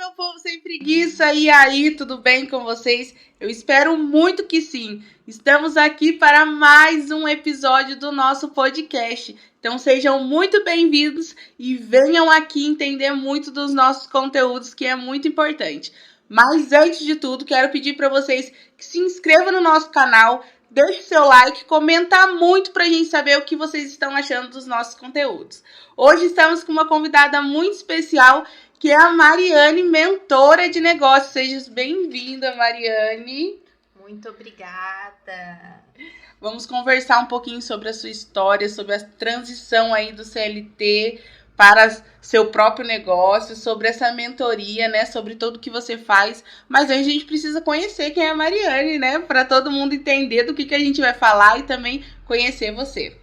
meu povo sem preguiça! E aí, tudo bem com vocês? Eu espero muito que sim. Estamos aqui para mais um episódio do nosso podcast. Então sejam muito bem-vindos e venham aqui entender muito dos nossos conteúdos, que é muito importante. Mas antes de tudo, quero pedir para vocês que se inscrevam no nosso canal, deixe seu like, comenta muito para a gente saber o que vocês estão achando dos nossos conteúdos. Hoje estamos com uma convidada muito especial, que é a Mariane, mentora de negócios. Seja bem-vinda, Mariane. Muito obrigada. Vamos conversar um pouquinho sobre a sua história, sobre a transição aí do CLT para seu próprio negócio, sobre essa mentoria, né? Sobre tudo que você faz. Mas aí a gente precisa conhecer quem é a Mariane, né? Para todo mundo entender do que a gente vai falar e também conhecer você.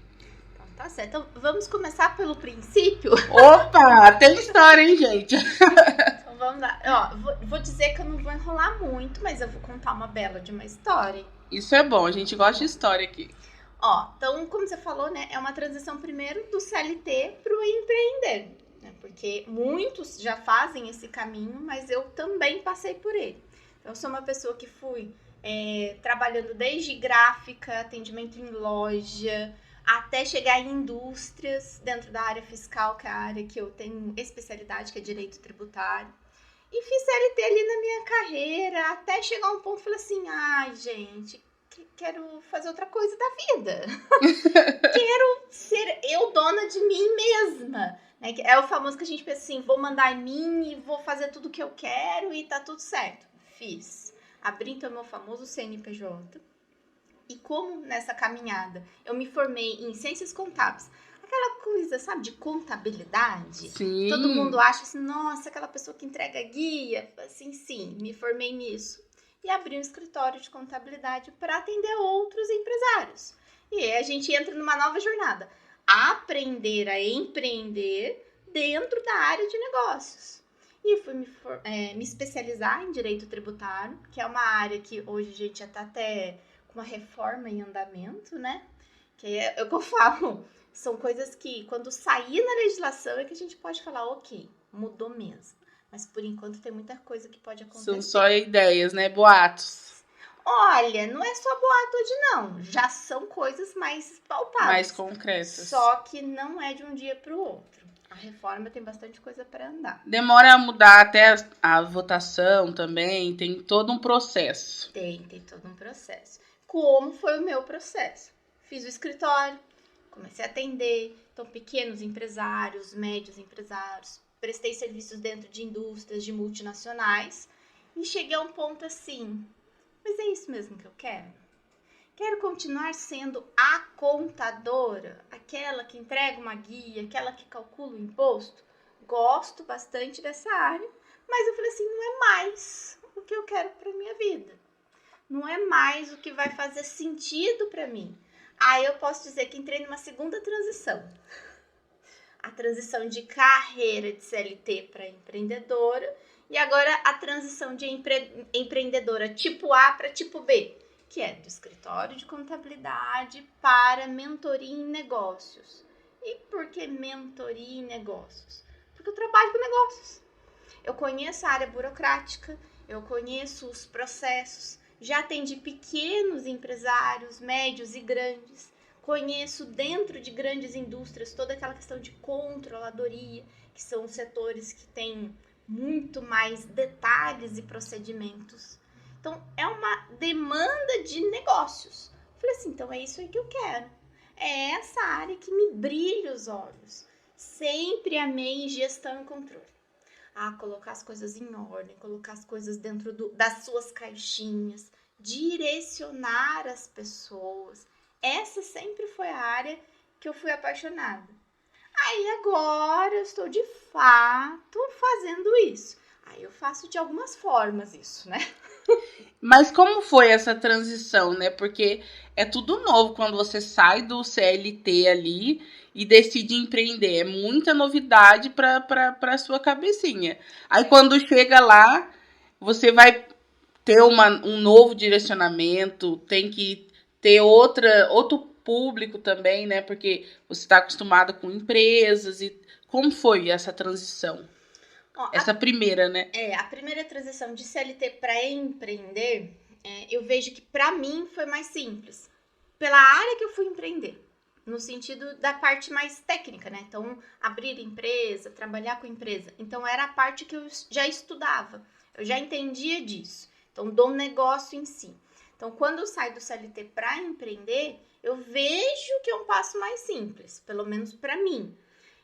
Então, tá certo. Então, vamos começar pelo princípio? Opa! Tem história, hein, gente? Então, vamos lá. Ó, vou dizer que eu não vou enrolar muito, mas eu vou contar uma bela de uma história. Isso é bom, a gente gosta de história aqui. Ó, então, como você falou, né, é uma transição primeiro do CLT para o empreender, né, porque muitos já fazem esse caminho, mas eu também passei por ele. Então, eu sou uma pessoa que fui trabalhando desde gráfica, atendimento em loja, até chegar em indústrias dentro da área fiscal, que é a área que eu tenho especialidade, que é direito tributário. E fiz CLT ali na minha carreira, até chegar um ponto, falei assim, ai, gente, quero fazer outra coisa da vida. Quero ser eu dona de mim mesma. Né? É o famoso que a gente pensa assim, vou mandar em mim e vou fazer tudo que eu quero e tá tudo certo. Fiz. Abri então meu famoso CNPJ. E como nessa caminhada eu me formei em ciências contábeis, aquela coisa, sabe, de contabilidade. Sim. Todo mundo acha assim, nossa, aquela pessoa que entrega guia. Assim, sim, me formei nisso. E abri um escritório de contabilidade para atender outros empresários. E aí a gente entra numa nova jornada. Aprender a empreender dentro da área de negócios. E fui me especializar em direito tributário, que é uma área que hoje a gente já está até com uma reforma em andamento, né? Que é o que eu falo. São coisas que, quando sair na legislação, é que a gente pode falar, ok, mudou mesmo. Mas, por enquanto, tem muita coisa que pode acontecer. São só ideias, né? Boatos. Olha, não é só boato hoje, não. Já são coisas mais palpáveis. Mais concretas. Só que não é de um dia para o outro. A reforma tem bastante coisa para andar. Demora a mudar até a votação também. Tem todo um processo. Tem todo um processo. Como foi o meu processo? Fiz o escritório, comecei a atender. Então, pequenos empresários, médios empresários. Prestei serviços dentro de indústrias, de multinacionais. E cheguei a um ponto assim, mas é isso mesmo que eu quero? Quero continuar sendo a contadora, aquela que entrega uma guia, aquela que calcula o imposto. Gosto bastante dessa área, mas eu falei assim, não é mais o que eu quero para minha vida. Não é mais o que vai fazer sentido para mim. Aí eu posso dizer que entrei numa segunda transição. A transição de carreira de CLT para empreendedora e agora a transição de empreendedora tipo A para tipo B, que é do escritório de contabilidade para mentoria em negócios. E por que mentoria em negócios? Porque eu trabalho com negócios. Eu conheço a área burocrática, eu conheço os processos, já atendi pequenos empresários, médios e grandes. Conheço dentro de grandes indústrias toda aquela questão de controladoria, que são setores que têm muito mais detalhes e procedimentos. Então, é uma demanda de negócios. Falei assim, então é isso aí que eu quero. É essa área que me brilha os olhos. Sempre amei gestão e controle. Colocar as coisas em ordem, colocar as coisas dentro das suas caixinhas, direcionar as pessoas. Essa sempre foi a área que eu fui apaixonada. Aí agora eu estou de fato fazendo isso. Aí eu faço de algumas formas isso, né? Mas como foi essa transição, né? Porque é tudo novo quando você sai do CLT ali e decide empreender. É muita novidade para sua cabecinha. Aí quando chega lá, você vai ter um novo direcionamento, tem que ter outro público também, né? Porque você está acostumado com empresas. E como foi essa transição? Ó, Essa primeira, né? a primeira transição de CLT para empreender, eu vejo que para mim foi mais simples. Pela área que eu fui empreender. No sentido da parte mais técnica, né? Então, abrir empresa, trabalhar com empresa. Então, era a parte que eu já estudava. Eu já entendia disso. Então, do negócio em si. Então, quando eu saio do CLT para empreender, eu vejo que é um passo mais simples. Pelo menos para mim.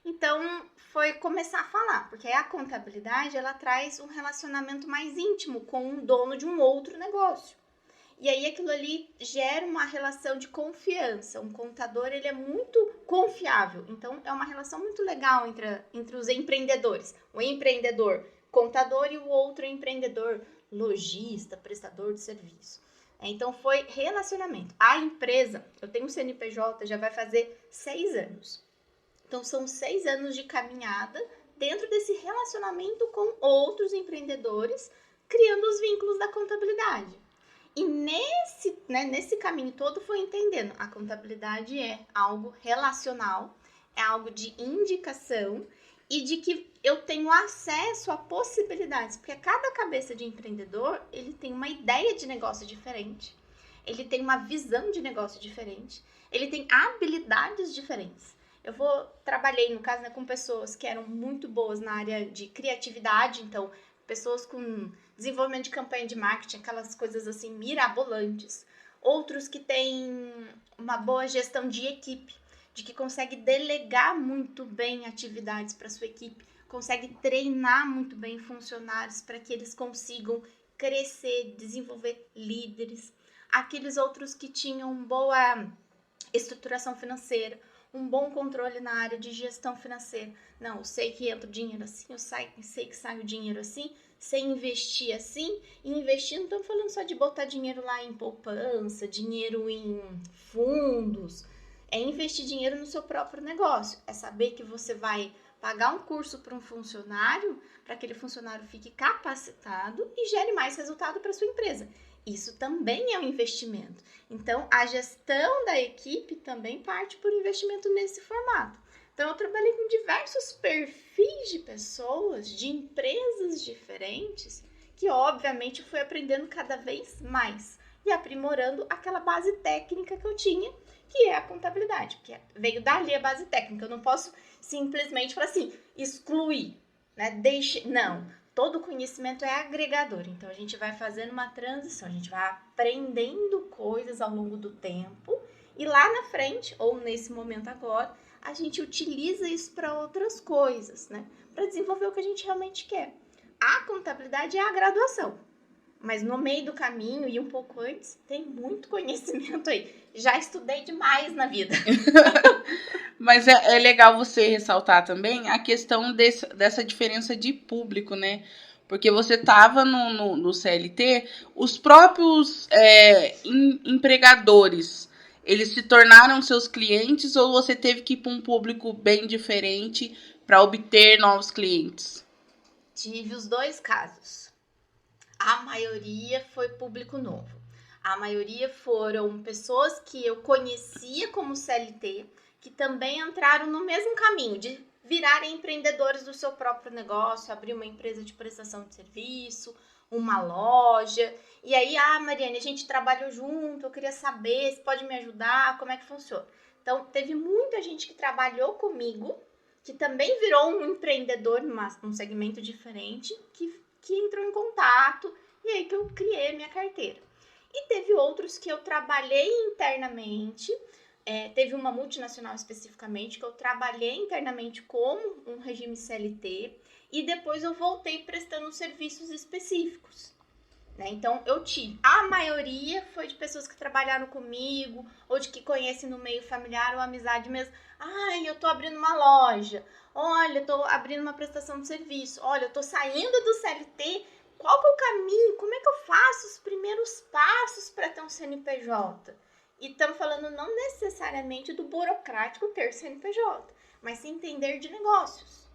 Então, foi começar a falar. Porque a contabilidade, ela traz um relacionamento mais íntimo com o dono de um outro negócio. E aí aquilo ali gera uma relação de confiança. Um contador, ele é muito confiável. Então, é uma relação muito legal entre os empreendedores. O empreendedor contador e o outro empreendedor lojista, prestador de serviço. Então, foi relacionamento. A empresa, eu tenho um CNPJ, já vai fazer 6 anos. Então, são 6 anos de caminhada dentro desse relacionamento com outros empreendedores, criando os vínculos da contabilidade. E nesse caminho todo foi entendendo, a contabilidade é algo relacional, é algo de indicação e de que eu tenho acesso a possibilidades, porque cada cabeça de empreendedor, ele tem uma ideia de negócio diferente, ele tem uma visão de negócio diferente, ele tem habilidades diferentes. Trabalhei, no caso, com pessoas que eram muito boas na área de criatividade, então, pessoas com desenvolvimento de campanha de marketing, aquelas coisas assim mirabolantes. Outros que têm uma boa gestão de equipe, de que consegue delegar muito bem atividades para sua equipe, consegue treinar muito bem funcionários para que eles consigam crescer, desenvolver líderes. Aqueles outros que tinham boa estruturação financeira, um bom controle na área de gestão financeira. Não, eu sei que entra o dinheiro assim, eu sei que sai o dinheiro assim, sei investir assim. E investir, não estou falando só de botar dinheiro lá em poupança, dinheiro em fundos. É investir dinheiro no seu próprio negócio. É saber que você vai pagar um curso para um funcionário, para que aquele funcionário fique capacitado e gere mais resultado para sua empresa. Isso também é um investimento. Então, a gestão da equipe também parte por investimento nesse formato. Então, eu trabalhei com diversos perfis de pessoas, de empresas diferentes, que obviamente fui aprendendo cada vez mais e aprimorando aquela base técnica que eu tinha, que é a contabilidade, porque veio dali a base técnica. Eu não posso simplesmente falar assim, excluir, né? Não. Todo conhecimento é agregador, então a gente vai fazendo uma transição, a gente vai aprendendo coisas ao longo do tempo e lá na frente, ou nesse momento agora, a gente utiliza isso para outras coisas, né? Para desenvolver o que a gente realmente quer. A contabilidade é a graduação, mas no meio do caminho e um pouco antes, tem muito conhecimento aí. Já estudei demais na vida. Mas é legal você ressaltar também a questão dessa diferença de público, né? Porque você estava no CLT, os próprios empregadores, eles se tornaram seus clientes ou você teve que ir para um público bem diferente para obter novos clientes? Tive os dois casos. A maioria foi público novo. A maioria foram pessoas que eu conhecia como CLT, que também entraram no mesmo caminho de virarem empreendedores do seu próprio negócio, abrir uma empresa de prestação de serviço, uma loja. E aí, Mariane, a gente trabalhou junto, eu queria saber se pode me ajudar, como é que funciona. Então, teve muita gente que trabalhou comigo, que também virou um empreendedor num segmento diferente, que entrou em contato, e aí que eu criei a minha carteira. E teve outros que eu trabalhei internamente, teve uma multinacional especificamente, que eu trabalhei internamente como um regime CLT, e depois eu voltei prestando serviços específicos. Né? Então, a maioria foi de pessoas que trabalharam comigo, ou de que conhecem no meio familiar ou amizade mesmo. Eu tô abrindo uma loja, olha, eu tô abrindo uma prestação de serviço, olha, eu tô saindo do CLT, qual que é o caminho? Como é que eu faço os primeiros passos para ter um CNPJ? E estamos falando não necessariamente do burocrático ter CNPJ, mas sim entender de negócios.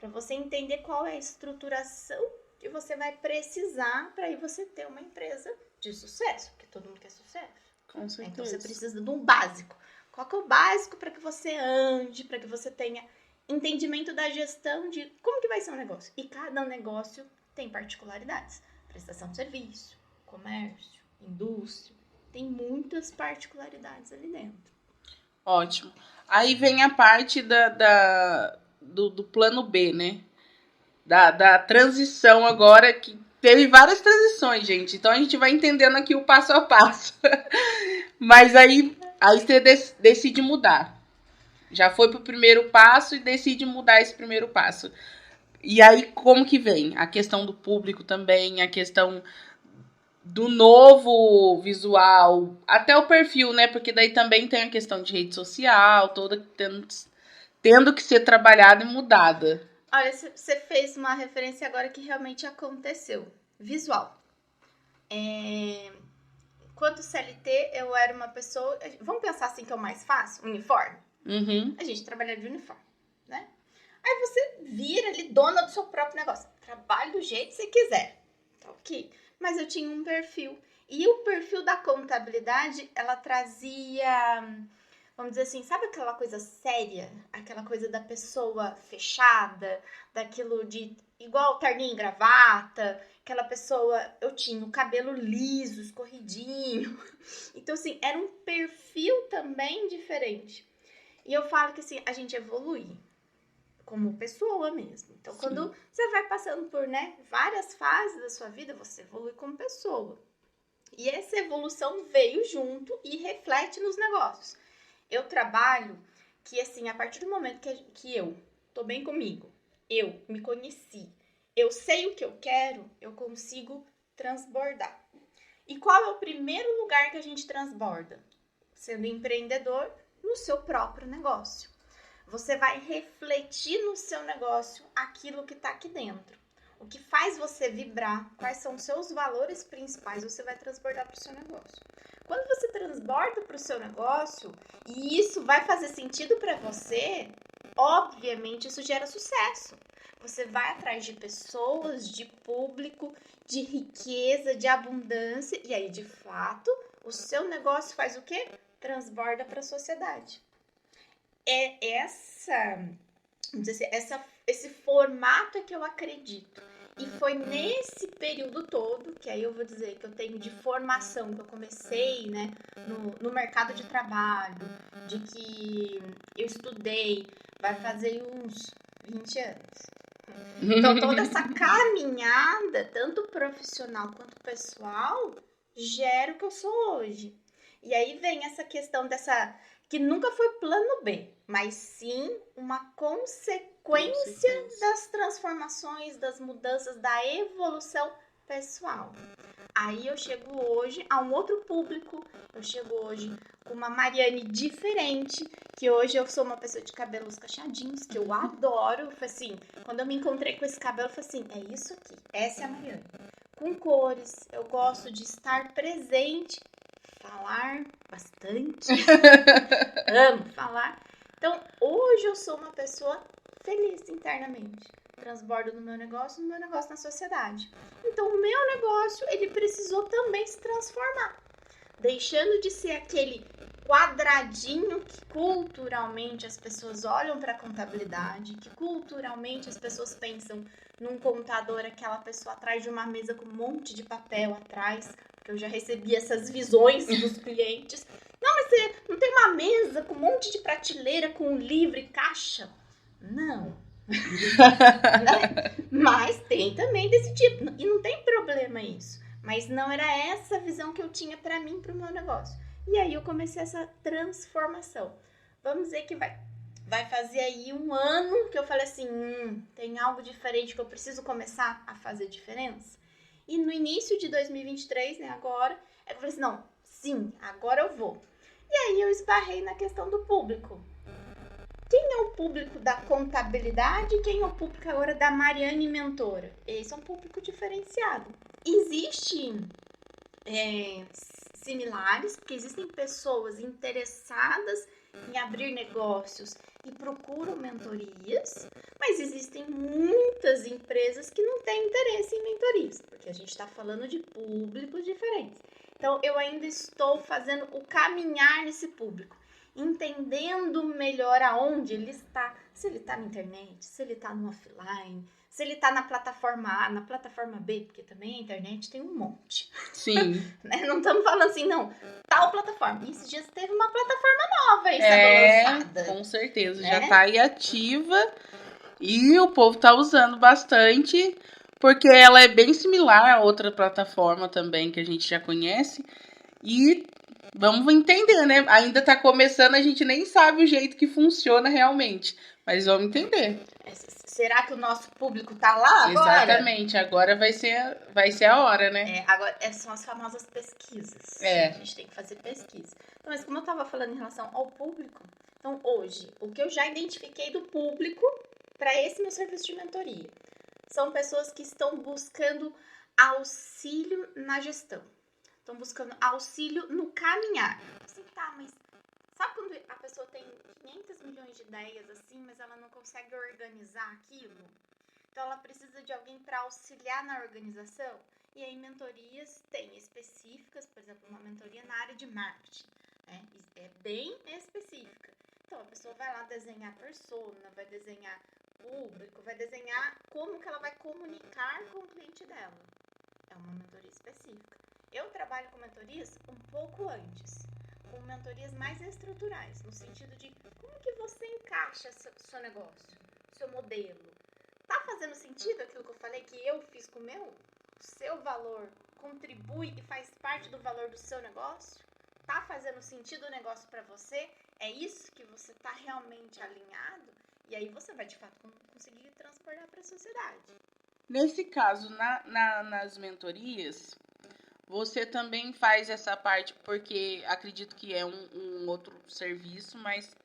Para você entender qual é a estruturação que você vai precisar para aí você ter uma empresa de sucesso, porque todo mundo quer sucesso. Com certeza. Então você precisa de um básico. Qual que é o básico para que você ande, para que você tenha entendimento da gestão de como que vai ser um negócio. E cada negócio tem particularidades. Prestação de serviço, comércio, indústria. Tem muitas particularidades ali dentro. Ótimo. Aí vem a parte do plano B, né? Da transição agora, que teve várias transições, gente. Então a gente vai entendendo aqui o passo a passo. Mas aí você decide mudar. Já foi pro primeiro passo e decide mudar esse primeiro passo. E aí, como que vem? A questão do público também, a questão do novo visual, até o perfil, né? Porque daí também tem a questão de rede social, toda tendo que ser trabalhada e mudada. Olha, você fez uma referência agora que realmente aconteceu. Visual. Enquanto CLT, eu era uma pessoa... Vamos pensar assim que é o mais fácil? Uniforme. Uhum. A gente trabalha de uniforme, né? Aí você vira ali dona do seu próprio negócio. Trabalha do jeito que você quiser. Tá ok. Mas eu tinha um perfil. E o perfil da contabilidade, ela trazia, vamos dizer assim, sabe aquela coisa séria? Aquela coisa da pessoa fechada, daquilo de igual terninho e gravata, aquela pessoa, eu tinha o cabelo liso, escorridinho. Então, assim, era um perfil também diferente. E eu falo que, assim, a gente evolui como pessoa mesmo. Então, quando você vai passando por, né, várias fases da sua vida, você evolui como pessoa. E essa evolução veio junto e reflete nos negócios. Eu trabalho que, assim, a partir do momento que eu tô bem comigo, eu me conheci, eu sei o que eu quero, eu consigo transbordar. E qual é o primeiro lugar que a gente transborda? Sendo empreendedor no seu próprio negócio. Você vai refletir no seu negócio aquilo que está aqui dentro. O que faz você vibrar, quais são os seus valores principais, você vai transbordar para o seu negócio. Quando você transborda para o seu negócio e isso vai fazer sentido para você, obviamente isso gera sucesso. Você vai atrás de pessoas, de público, de riqueza, de abundância e aí, de fato, o seu negócio faz o quê? Transborda para a sociedade. É esse formato é que eu acredito. E foi nesse período todo, que aí eu vou dizer que eu tenho de formação, que eu comecei, né, no mercado de trabalho, de que eu estudei, vai fazer uns 20 anos. Então, toda essa caminhada, tanto profissional quanto pessoal, gera o que eu sou hoje. E aí vem essa questão dessa... que nunca foi plano B, mas sim uma consequência das transformações, das mudanças, da evolução pessoal. Aí eu chego hoje a um outro público, eu chego hoje com uma Mariane diferente, que hoje eu sou uma pessoa de cabelos cacheadinhos, que eu adoro. Foi assim, quando eu me encontrei com esse cabelo, eu falei assim, é isso aqui, essa é a Mariane. Com cores, eu gosto de estar presente, falar bastante, amo falar. Então, hoje eu sou uma pessoa feliz internamente. Transbordo no meu negócio na sociedade. Então, o meu negócio, ele precisou também se transformar. Deixando de ser aquele quadradinho que culturalmente as pessoas olham para a contabilidade, que culturalmente as pessoas pensam num contador, aquela pessoa atrás de uma mesa com um monte de papel atrás, porque eu já recebi essas visões dos clientes. Não, mas você não tem uma mesa com um monte de prateleira, com um livro e caixa? Não. Né? Mas tem também desse tipo. E não tem problema isso. Mas não era essa a visão que eu tinha para mim, para o meu negócio. E aí eu comecei essa transformação. Vamos dizer que vai fazer aí 1 ano que eu falei assim, tem algo diferente que eu preciso começar a fazer diferença. E no início de 2023, né, agora, eu falei assim, não, sim, agora eu vou. E aí eu esbarrei na questão do público. Quem é o público da contabilidade e quem é o público agora da Mariane Mentora? Esse é um público diferenciado. Existem similares, porque existem pessoas interessadas em abrir negócios e procuram mentorias, mas existem muitas empresas que não têm interesse em mentorias, porque a gente está falando de públicos diferentes. Então, eu ainda estou fazendo o caminhar nesse público. entendendo melhor aonde ele está. Se ele está na internet, se ele está no offline, se ele está na plataforma A, na plataforma B, porque também a internet tem um monte. Sim. Né? Não estamos falando assim, não, tal plataforma. E esses dias teve uma plataforma nova aí sendo lançada. Com certeza, né? já tá aí ativa e o povo tá usando bastante, porque ela é bem similar a outra plataforma também que a gente já conhece. E vamos entender, né? Ainda tá começando, a gente nem sabe o jeito que funciona realmente, mas vamos entender. Será que o nosso público tá lá agora? Exatamente, agora vai ser a hora, né? Agora são as famosas pesquisas. A gente tem que fazer pesquisa. Então, mas como eu tava falando em relação ao público, então hoje, o que eu já identifiquei do público para esse meu serviço de mentoria são pessoas que estão buscando auxílio na gestão. Estão buscando auxílio no caminhar. Assim, tá, mas sabe quando a pessoa tem 500 milhões de ideias assim, mas ela não consegue organizar aquilo? Então ela precisa de alguém para auxiliar na organização. E aí mentorias tem específicas, por exemplo, uma mentoria na área de marketing, né? É bem específica. Então a pessoa vai lá desenhar persona, vai desenhar público, vai desenhar como que ela vai comunicar com o cliente dela. É uma mentoria específica. Eu trabalho com mentorias um pouco antes, com mentorias mais estruturais, no sentido de como que você encaixa seu negócio, seu modelo. Tá fazendo sentido aquilo que eu falei que eu fiz com o meu? O seu valor contribui e faz parte do valor do seu negócio? Tá fazendo sentido o negócio para você? É isso que você tá realmente alinhado? E aí você vai de fato conseguir transportar para a sociedade. Nesse caso, nas mentorias, você também faz essa parte, porque acredito que é um outro serviço, mas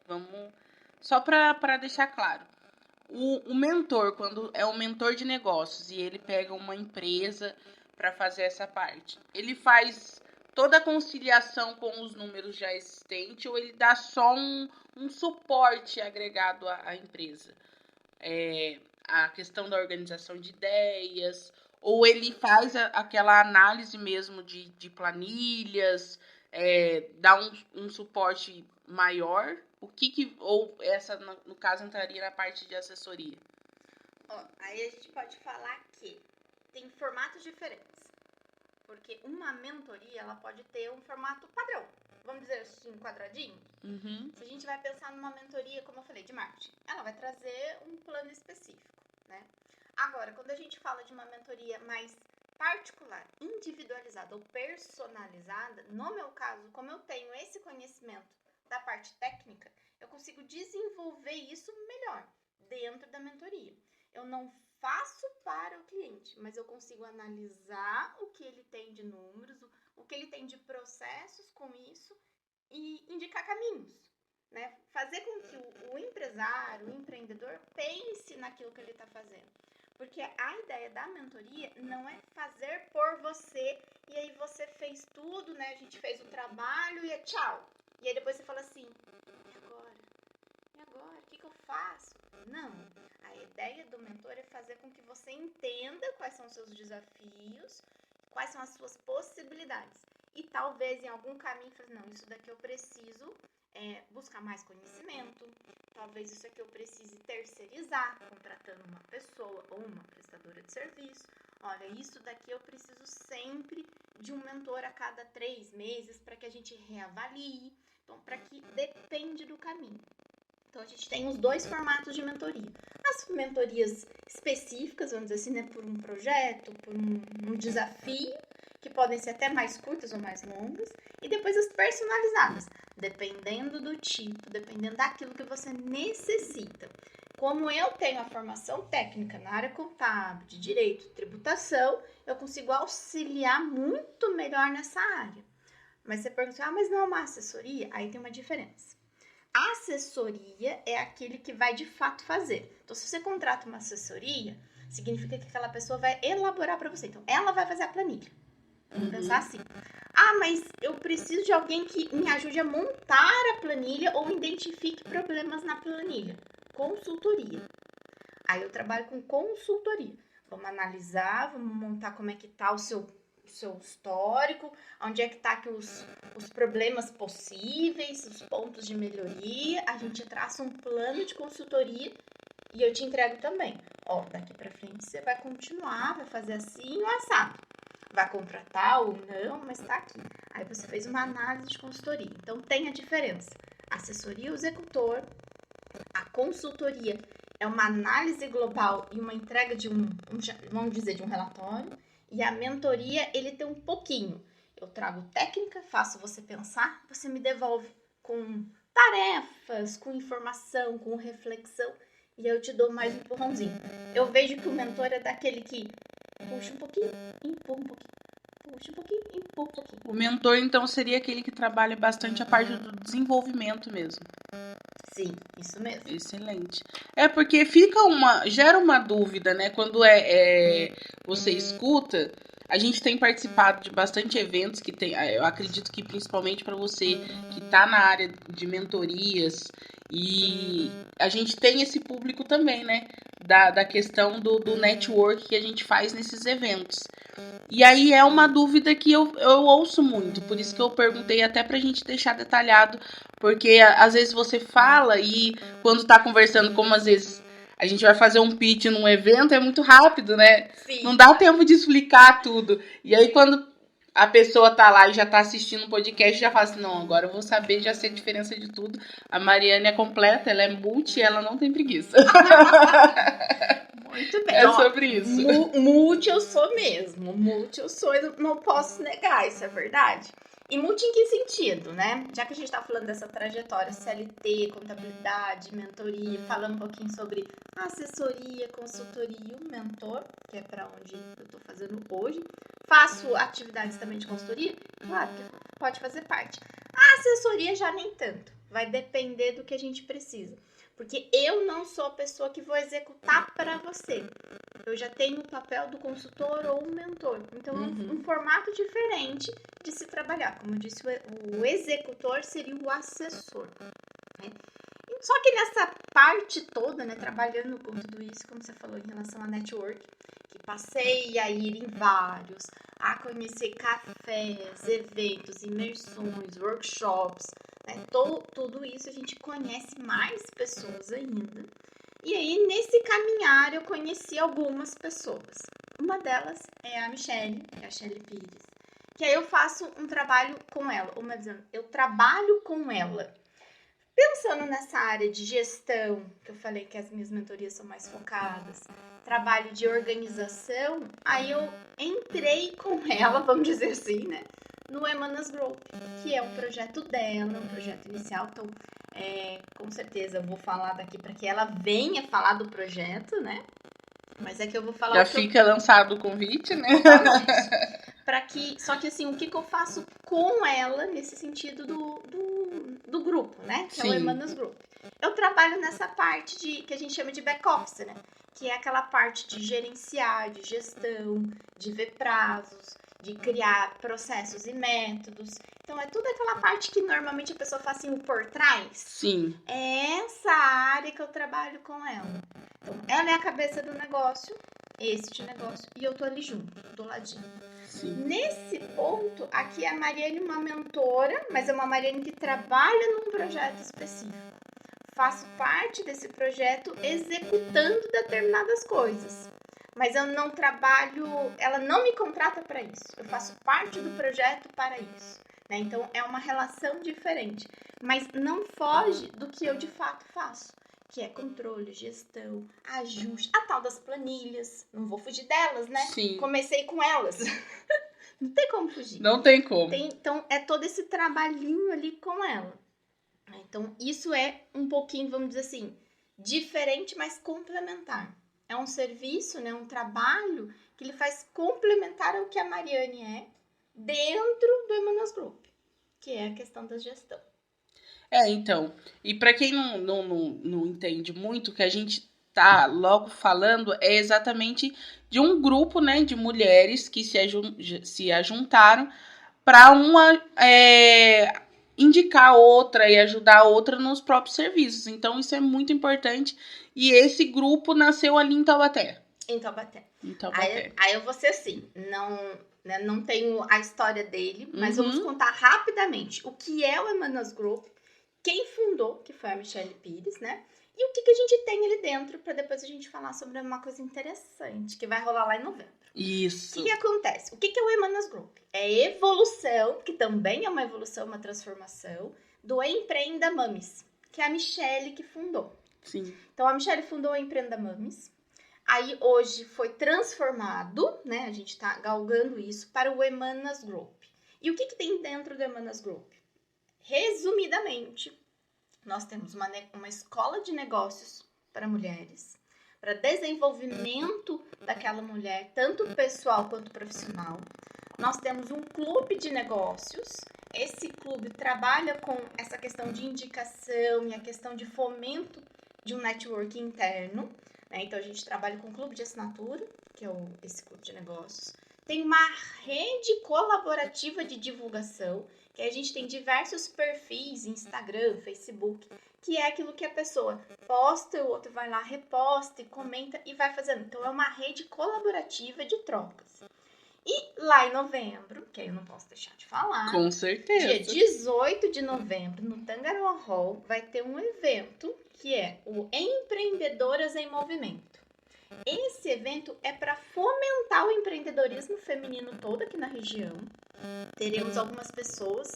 vamos... Só para deixar claro. O mentor, quando é um mentor de negócios e ele pega uma empresa para fazer essa parte, ele faz toda a conciliação com os números já existentes ou ele dá só um suporte agregado à empresa? A questão da organização de ideias, ou ele faz aquela análise mesmo de planilhas, dá um suporte maior? Ou essa, no caso, entraria na parte de assessoria? Aí a gente pode falar que tem formatos diferentes. Porque uma mentoria, ela pode ter um formato padrão. Vamos dizer assim, quadradinho. Uhum. Se a gente vai pensar numa mentoria, como eu falei, de marketing, ela vai trazer um plano específico, né? Agora, quando a gente fala de uma mentoria mais particular, individualizada ou personalizada, no meu caso, como eu tenho esse conhecimento da parte técnica, eu consigo desenvolver isso melhor dentro da mentoria. Eu não faço para o cliente, mas eu consigo analisar o que ele tem de números, o que ele tem de processos com isso e indicar caminhos, né? Fazer com que o empresário, o empreendedor pense naquilo que ele está fazendo. Porque a ideia da mentoria não é fazer por você e aí você fez tudo, né? A gente fez o trabalho e tchau. E aí depois você fala assim, e agora? O que eu faço? Não. A ideia do mentor é fazer com que você entenda quais são os seus desafios, quais são as suas possibilidades. E talvez em algum caminho, não, isso daqui eu preciso buscar mais conhecimento, talvez isso aqui eu precise terceirizar, contratando uma pessoa ou uma prestadora de serviço. Olha, isso daqui eu preciso sempre de um mentor a cada 3 meses para que a gente reavalie. Então, para que depende do caminho. Então, a gente tem os 2 formatos de mentoria. As mentorias específicas, vamos dizer assim, né, por um projeto, por um desafio, que podem ser até mais curtas ou mais longas. E depois as personalizadas, dependendo do tipo, dependendo daquilo que você necessita. Como eu tenho a formação técnica na área contábil, de direito, tributação, eu consigo auxiliar muito melhor nessa área. Mas você pergunta, mas não é uma assessoria? Aí tem uma diferença. A assessoria é aquele que vai de fato fazer. Então, se você contrata uma assessoria, significa que aquela pessoa vai elaborar para você. Então, ela vai fazer a planilha. Vamos pensar assim. Mas eu preciso de alguém que me ajude a montar a planilha ou identifique problemas na planilha. Consultoria. Aí eu trabalho com consultoria. Vamos analisar, vamos montar como é que tá o seu seu histórico, onde é que tá aqui os problemas possíveis, os pontos de melhoria, a gente traça um plano de consultoria e eu te entrego também. Ó, daqui pra frente você vai continuar, vai fazer assim ou assado. Vai contratar ou não, mas tá aqui. Aí você fez uma análise de consultoria. Então tem a diferença. Assessoria, o executor, a consultoria é uma análise global e uma entrega de vamos dizer, de um relatório. E a mentoria, ele tem um pouquinho. Eu trago técnica, faço você pensar, você me devolve com tarefas, com informação, com reflexão. E eu te dou mais um empurrãozinho. Eu vejo que o mentor é daquele que puxa um pouquinho, empurra um pouquinho. Puxa um pouquinho, empurra um pouquinho. O mentor, então, seria aquele que trabalha bastante a parte do desenvolvimento mesmo. Sim, isso mesmo. Excelente. É porque gera uma dúvida, né? Quando você escuta, a gente tem participado de bastante eventos que tem, eu acredito que principalmente para você que está na área de mentorias, e a gente tem esse público também, né? Da questão do network que a gente faz nesses eventos. E aí é uma dúvida que eu ouço muito, por isso que eu perguntei até pra gente deixar detalhado, porque às vezes você fala e quando tá conversando, como às vezes a gente vai fazer um pitch num evento, é muito rápido, né? Sim. Não dá tempo de explicar tudo. E aí quando a pessoa tá lá e já tá assistindo um podcast, já fala assim, não, agora eu vou saber, já sei a diferença de tudo. A Mariane é completa, ela é multi, ela não tem preguiça. Muito bem. É sobre isso. Multi eu sou mesmo. Multi eu sou, eu não posso negar, isso é verdade. E multi em que sentido, né? Já que a gente tá falando dessa trajetória CLT, contabilidade, mentoria, falando um pouquinho sobre assessoria, consultoria e o mentor, que é pra onde eu tô fazendo hoje. Faço atividades também de consultoria? Claro que pode fazer parte. A assessoria já nem tanto. Vai depender do que a gente precisa. Porque eu não sou a pessoa que vou executar para você. Eu já tenho o papel do consultor ou mentor. Então, é um formato diferente de se trabalhar. Como eu disse, o executor seria o assessor. Né? Só que nessa parte toda, né, trabalhando com tudo isso, como você falou, em relação a network, que passei a ir em vários, a conhecer cafés, eventos, imersões, workshops, né, tudo isso a gente conhece mais pessoas ainda. E aí, nesse caminhar, eu conheci algumas pessoas. Uma delas é a Michelle, que é a Michelle Pires. Que aí eu faço um trabalho com ela, ou melhor dizendo, eu trabalho com ela. Pensando nessa área de gestão, que eu falei que as minhas mentorias são mais focadas, trabalho de organização, aí eu entrei com ela, vamos dizer assim, né, no Emanas Group, que é um projeto dela, um projeto inicial. Então, com certeza eu vou falar daqui para que ela venha falar do projeto, né? Mas é que eu vou falar. Já fica lançado o convite, né? Só que assim, o que eu faço com ela nesse sentido do grupo, né? Que é o Emanas Group. Eu trabalho nessa parte que a gente chama de back-office, né? Que é aquela parte de gerenciar, de gestão, de ver prazos, de criar processos e métodos. Então, é toda aquela parte que normalmente a pessoa faz assim, o por trás. Sim. É essa área que eu trabalho com ela. Então, ela é a cabeça do negócio, este negócio, e eu tô ali junto, do ladinho. Sim. Nesse ponto, aqui a Mariane é uma mentora, mas é uma Mariane que trabalha num projeto específico. Faço parte desse projeto executando determinadas coisas. Mas eu não trabalho, ela não me contrata para isso. Eu faço parte do projeto para isso. Né? Então, é uma relação diferente. Mas não foge do que eu de fato faço. Que é controle, gestão, ajuste, a tal das planilhas. Não vou fugir delas, né? Sim. Comecei com elas. Não tem como fugir. Não tem como. Então, é todo esse trabalhinho ali com ela. Então, isso é um pouquinho, vamos dizer assim, diferente, mas complementar. É um serviço, né, um trabalho que ele faz complementar ao que a Mariane é dentro do Emanas Group, que é a questão da gestão. Então, e para quem não entende muito, o que a gente tá logo falando é exatamente de um grupo, né, de mulheres que se ajuntaram para uma indicar outra e ajudar a outra nos próprios serviços. Então, isso é muito importante. E esse grupo nasceu ali em Taubaté. Em Taubaté. Em Taubaté. Aí eu vou ser assim, não tenho a história dele, mas vamos contar rapidamente o que é o Emanas Group, quem fundou, que foi a Michelle Pires, né? E o que a gente tem ali dentro, para depois a gente falar sobre uma coisa interessante, que vai rolar lá em novembro. Isso. O que acontece? O que é o Emanas Group? É a evolução, que também é uma evolução, uma transformação, do Empreenda Mames, que é a Michelle que fundou. Sim. Então, a Michelle fundou a Empreenda Mames. Aí, hoje, foi transformado, né? A gente tá galgando isso para o Emanas Group. E o que tem dentro do Emanas Group? Resumidamente, nós temos uma escola de negócios para mulheres, para desenvolvimento daquela mulher, tanto pessoal quanto profissional. Nós temos um clube de negócios. Esse clube trabalha com essa questão de indicação e a questão de fomento de um network interno, né? Então, a gente trabalha com um clube de assinatura, que é esse clube de negócios. Tem uma rede colaborativa de divulgação, que a gente tem diversos perfis, Instagram, Facebook, que é aquilo que a pessoa posta, o outro vai lá, reposta e comenta e vai fazendo. Então, é uma rede colaborativa de trocas. E lá em novembro, que aí eu não posso deixar de falar. Com certeza. Dia 18 de novembro, no Tangaroa Hall, vai ter um evento que é o Empreendedoras em Movimento. Esse evento é para fomentar o empreendedorismo feminino todo aqui na região. Teremos algumas pessoas,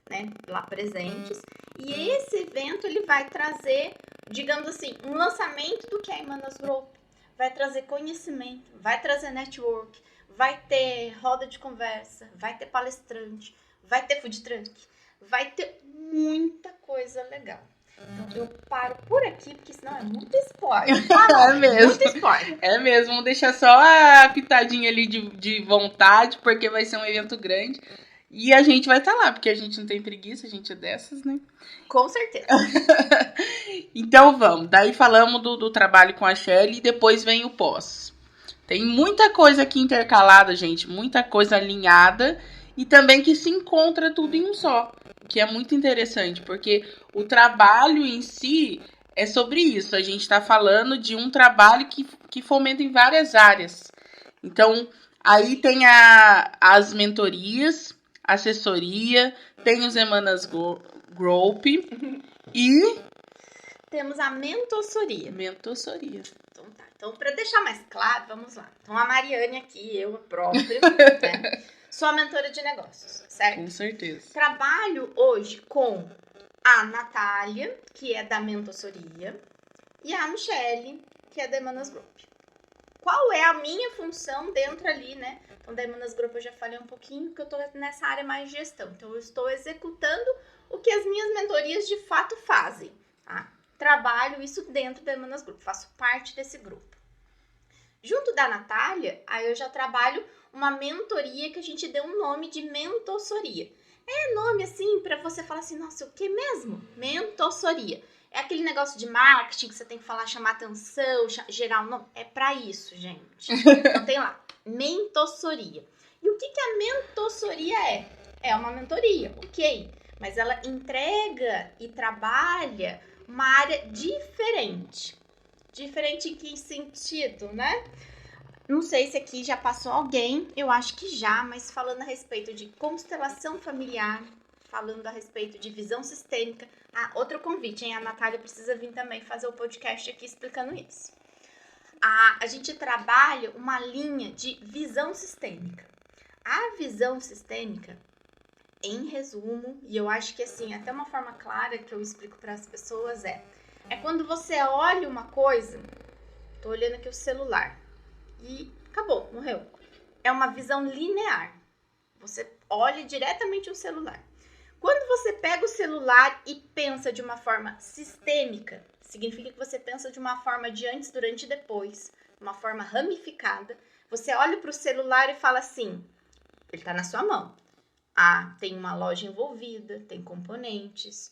né, lá presentes. E esse evento ele vai trazer, digamos assim, um lançamento do que é a Emanas Group. Vai trazer conhecimento, vai trazer network, vai ter roda de conversa, vai ter palestrante, vai ter food truck, vai ter muita coisa legal. Então eu paro por aqui, porque senão é muito spoiler. É mesmo. Muito spoiler. É mesmo, vamos deixar só a pitadinha ali de vontade, porque vai ser um evento grande. E a gente vai estar lá, porque a gente não tem preguiça, a gente é dessas, né? Com certeza. Então vamos, daí falamos do trabalho com a Shelly e depois vem o pós. Tem muita coisa aqui intercalada, gente, muita coisa alinhada e também que se encontra tudo em um só, que é muito interessante, porque o trabalho em si é sobre isso. A gente está falando de um trabalho que fomenta em várias áreas. Então, aí tem as mentorias, assessoria, tem os Emanas Group e temos a mentossoria. Mentossoria. Então tá. Então, para deixar mais claro, vamos lá. Então, a Mariane aqui, eu própria, né? Sou a mentora de negócios, certo? Com certeza. Trabalho hoje com a Natália, que é da mentossoria, e a Michelle, que é da Emanas Group. Qual é a minha função dentro ali, né? Então, da Emanas Group eu já falei um pouquinho, que eu tô nessa área mais de gestão. Então, eu estou executando o que as minhas mentorias de fato fazem, tá? Trabalho isso dentro da Emanas Group, faço parte desse grupo. Junto da Natália, aí eu já trabalho uma mentoria que a gente deu um nome de mentossoria. É nome assim para você falar assim, nossa, o que mesmo? Mentossoria. É aquele negócio de marketing que você tem que falar, chamar atenção, gerar um nome. É para isso, gente. Então tem lá, mentossoria. E o que a mentossoria é? É uma mentoria, ok. Mas ela entrega e trabalha uma área diferente. Diferente em que sentido, né? Não sei se aqui já passou alguém, eu acho que já, mas falando a respeito de constelação familiar, falando a respeito de visão sistêmica. Ah, outro convite, hein? A Natália precisa vir também fazer o podcast aqui explicando isso. A gente trabalha uma linha de visão sistêmica. A visão sistêmica, em resumo, e eu acho que assim, até uma forma clara que eu explico para as pessoas é quando você olha uma coisa, tô olhando aqui o celular, e acabou, morreu. É uma visão linear. Você olha diretamente o celular. Quando você pega o celular e pensa de uma forma sistêmica, significa que você pensa de uma forma de antes, durante e depois, uma forma ramificada. Você olha para o celular e fala assim, ele está na sua mão. Ah, tem uma loja envolvida, tem componentes.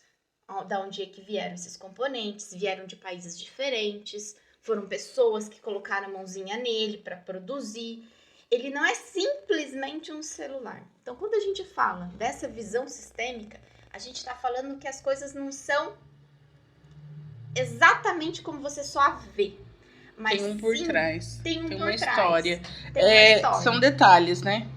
Da onde é que vieram esses componentes? Vieram de países diferentes. Foram pessoas que colocaram a mãozinha nele para produzir. Ele não é simplesmente um celular. Então, quando a gente fala dessa visão sistêmica, a gente está falando que as coisas não são exatamente como você só vê. Mas tem um por sim, trás. tem um Tem por uma trás. história. Tem uma história. São detalhes, né?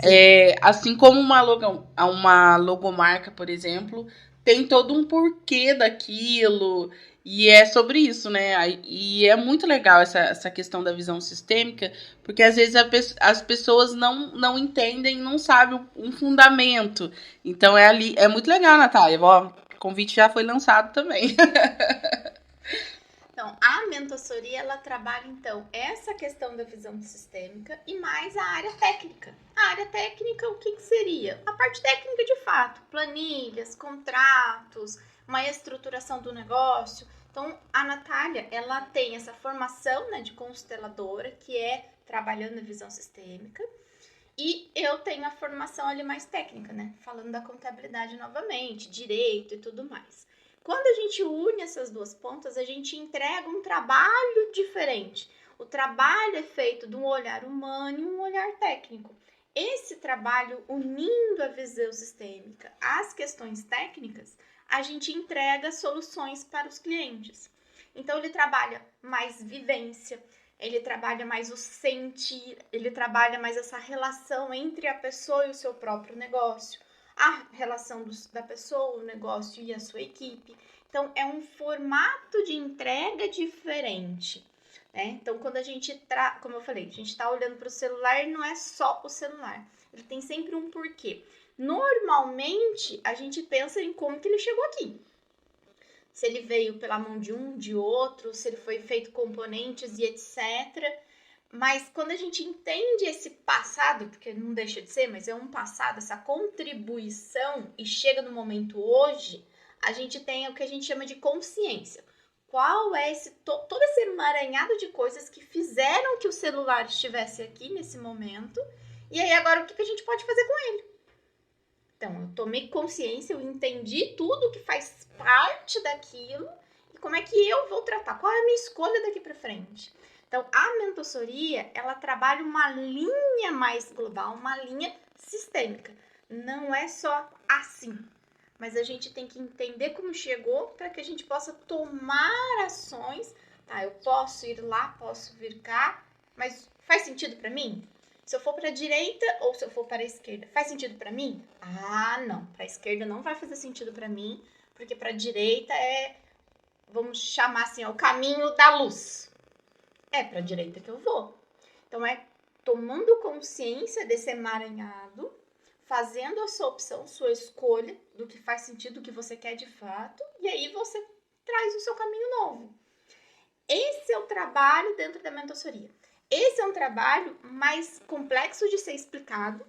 Sim. Assim como uma logomarca, por exemplo, tem todo um porquê daquilo. E é sobre isso, né? E é muito legal essa questão da visão sistêmica, porque às vezes as pessoas não entendem, não sabem um fundamento. Então é muito legal, Natália. Ó, o convite já foi lançado também. Então, a mentoria, ela trabalha, então, essa questão da visão sistêmica e mais a área técnica. A área técnica, o que seria? A parte técnica, de fato, planilhas, contratos, uma estruturação do negócio. Então, a Natália, ela tem essa formação, né, de consteladora, que é trabalhando a visão sistêmica, e eu tenho a formação ali mais técnica, né, falando da contabilidade novamente, direito e tudo mais. Quando a gente une essas duas pontas, a gente entrega um trabalho diferente. O trabalho é feito de um olhar humano e um olhar técnico. Esse trabalho, unindo a visão sistêmica às questões técnicas, a gente entrega soluções para os clientes. Então, ele trabalha mais vivência, ele trabalha mais o sentir, ele trabalha mais essa relação entre a pessoa e o seu próprio negócio, a relação da pessoa, o negócio e a sua equipe. Então, é um formato de entrega diferente, né? Então, quando a gente, como eu falei, a gente está olhando para o celular, não é só o celular. Ele tem sempre um porquê. Normalmente, a gente pensa em como que ele chegou aqui. Se ele veio pela mão de um, de outro, se ele foi feito componentes e etc. Mas quando a gente entende esse passado, porque não deixa de ser, mas é um passado, essa contribuição e chega no momento hoje, a gente tem o que a gente chama de consciência. Qual é todo esse emaranhado de coisas que fizeram que o celular estivesse aqui nesse momento? E aí agora o que a gente pode fazer com ele? Então, eu tomei consciência, eu entendi tudo que faz parte daquilo e como é que eu vou tratar, qual é a minha escolha daqui para frente. Então, a mentoria, ela trabalha uma linha mais global, uma linha sistêmica. Não é só assim, mas a gente tem que entender como chegou para que a gente possa tomar ações. Tá, eu posso ir lá, posso vir cá, mas faz sentido para mim? Se eu for para a direita ou se eu for para a esquerda, faz sentido para mim? Ah, não. Para a esquerda não vai fazer sentido para mim, porque para a direita vamos chamar assim, o caminho da luz. É para a direita que eu vou. Então, é tomando consciência desse emaranhado, fazendo a sua opção, sua escolha do que faz sentido, do que você quer de fato, e aí você traz o seu caminho novo. Esse é o trabalho dentro da mentoria. Esse é um trabalho mais complexo de ser explicado.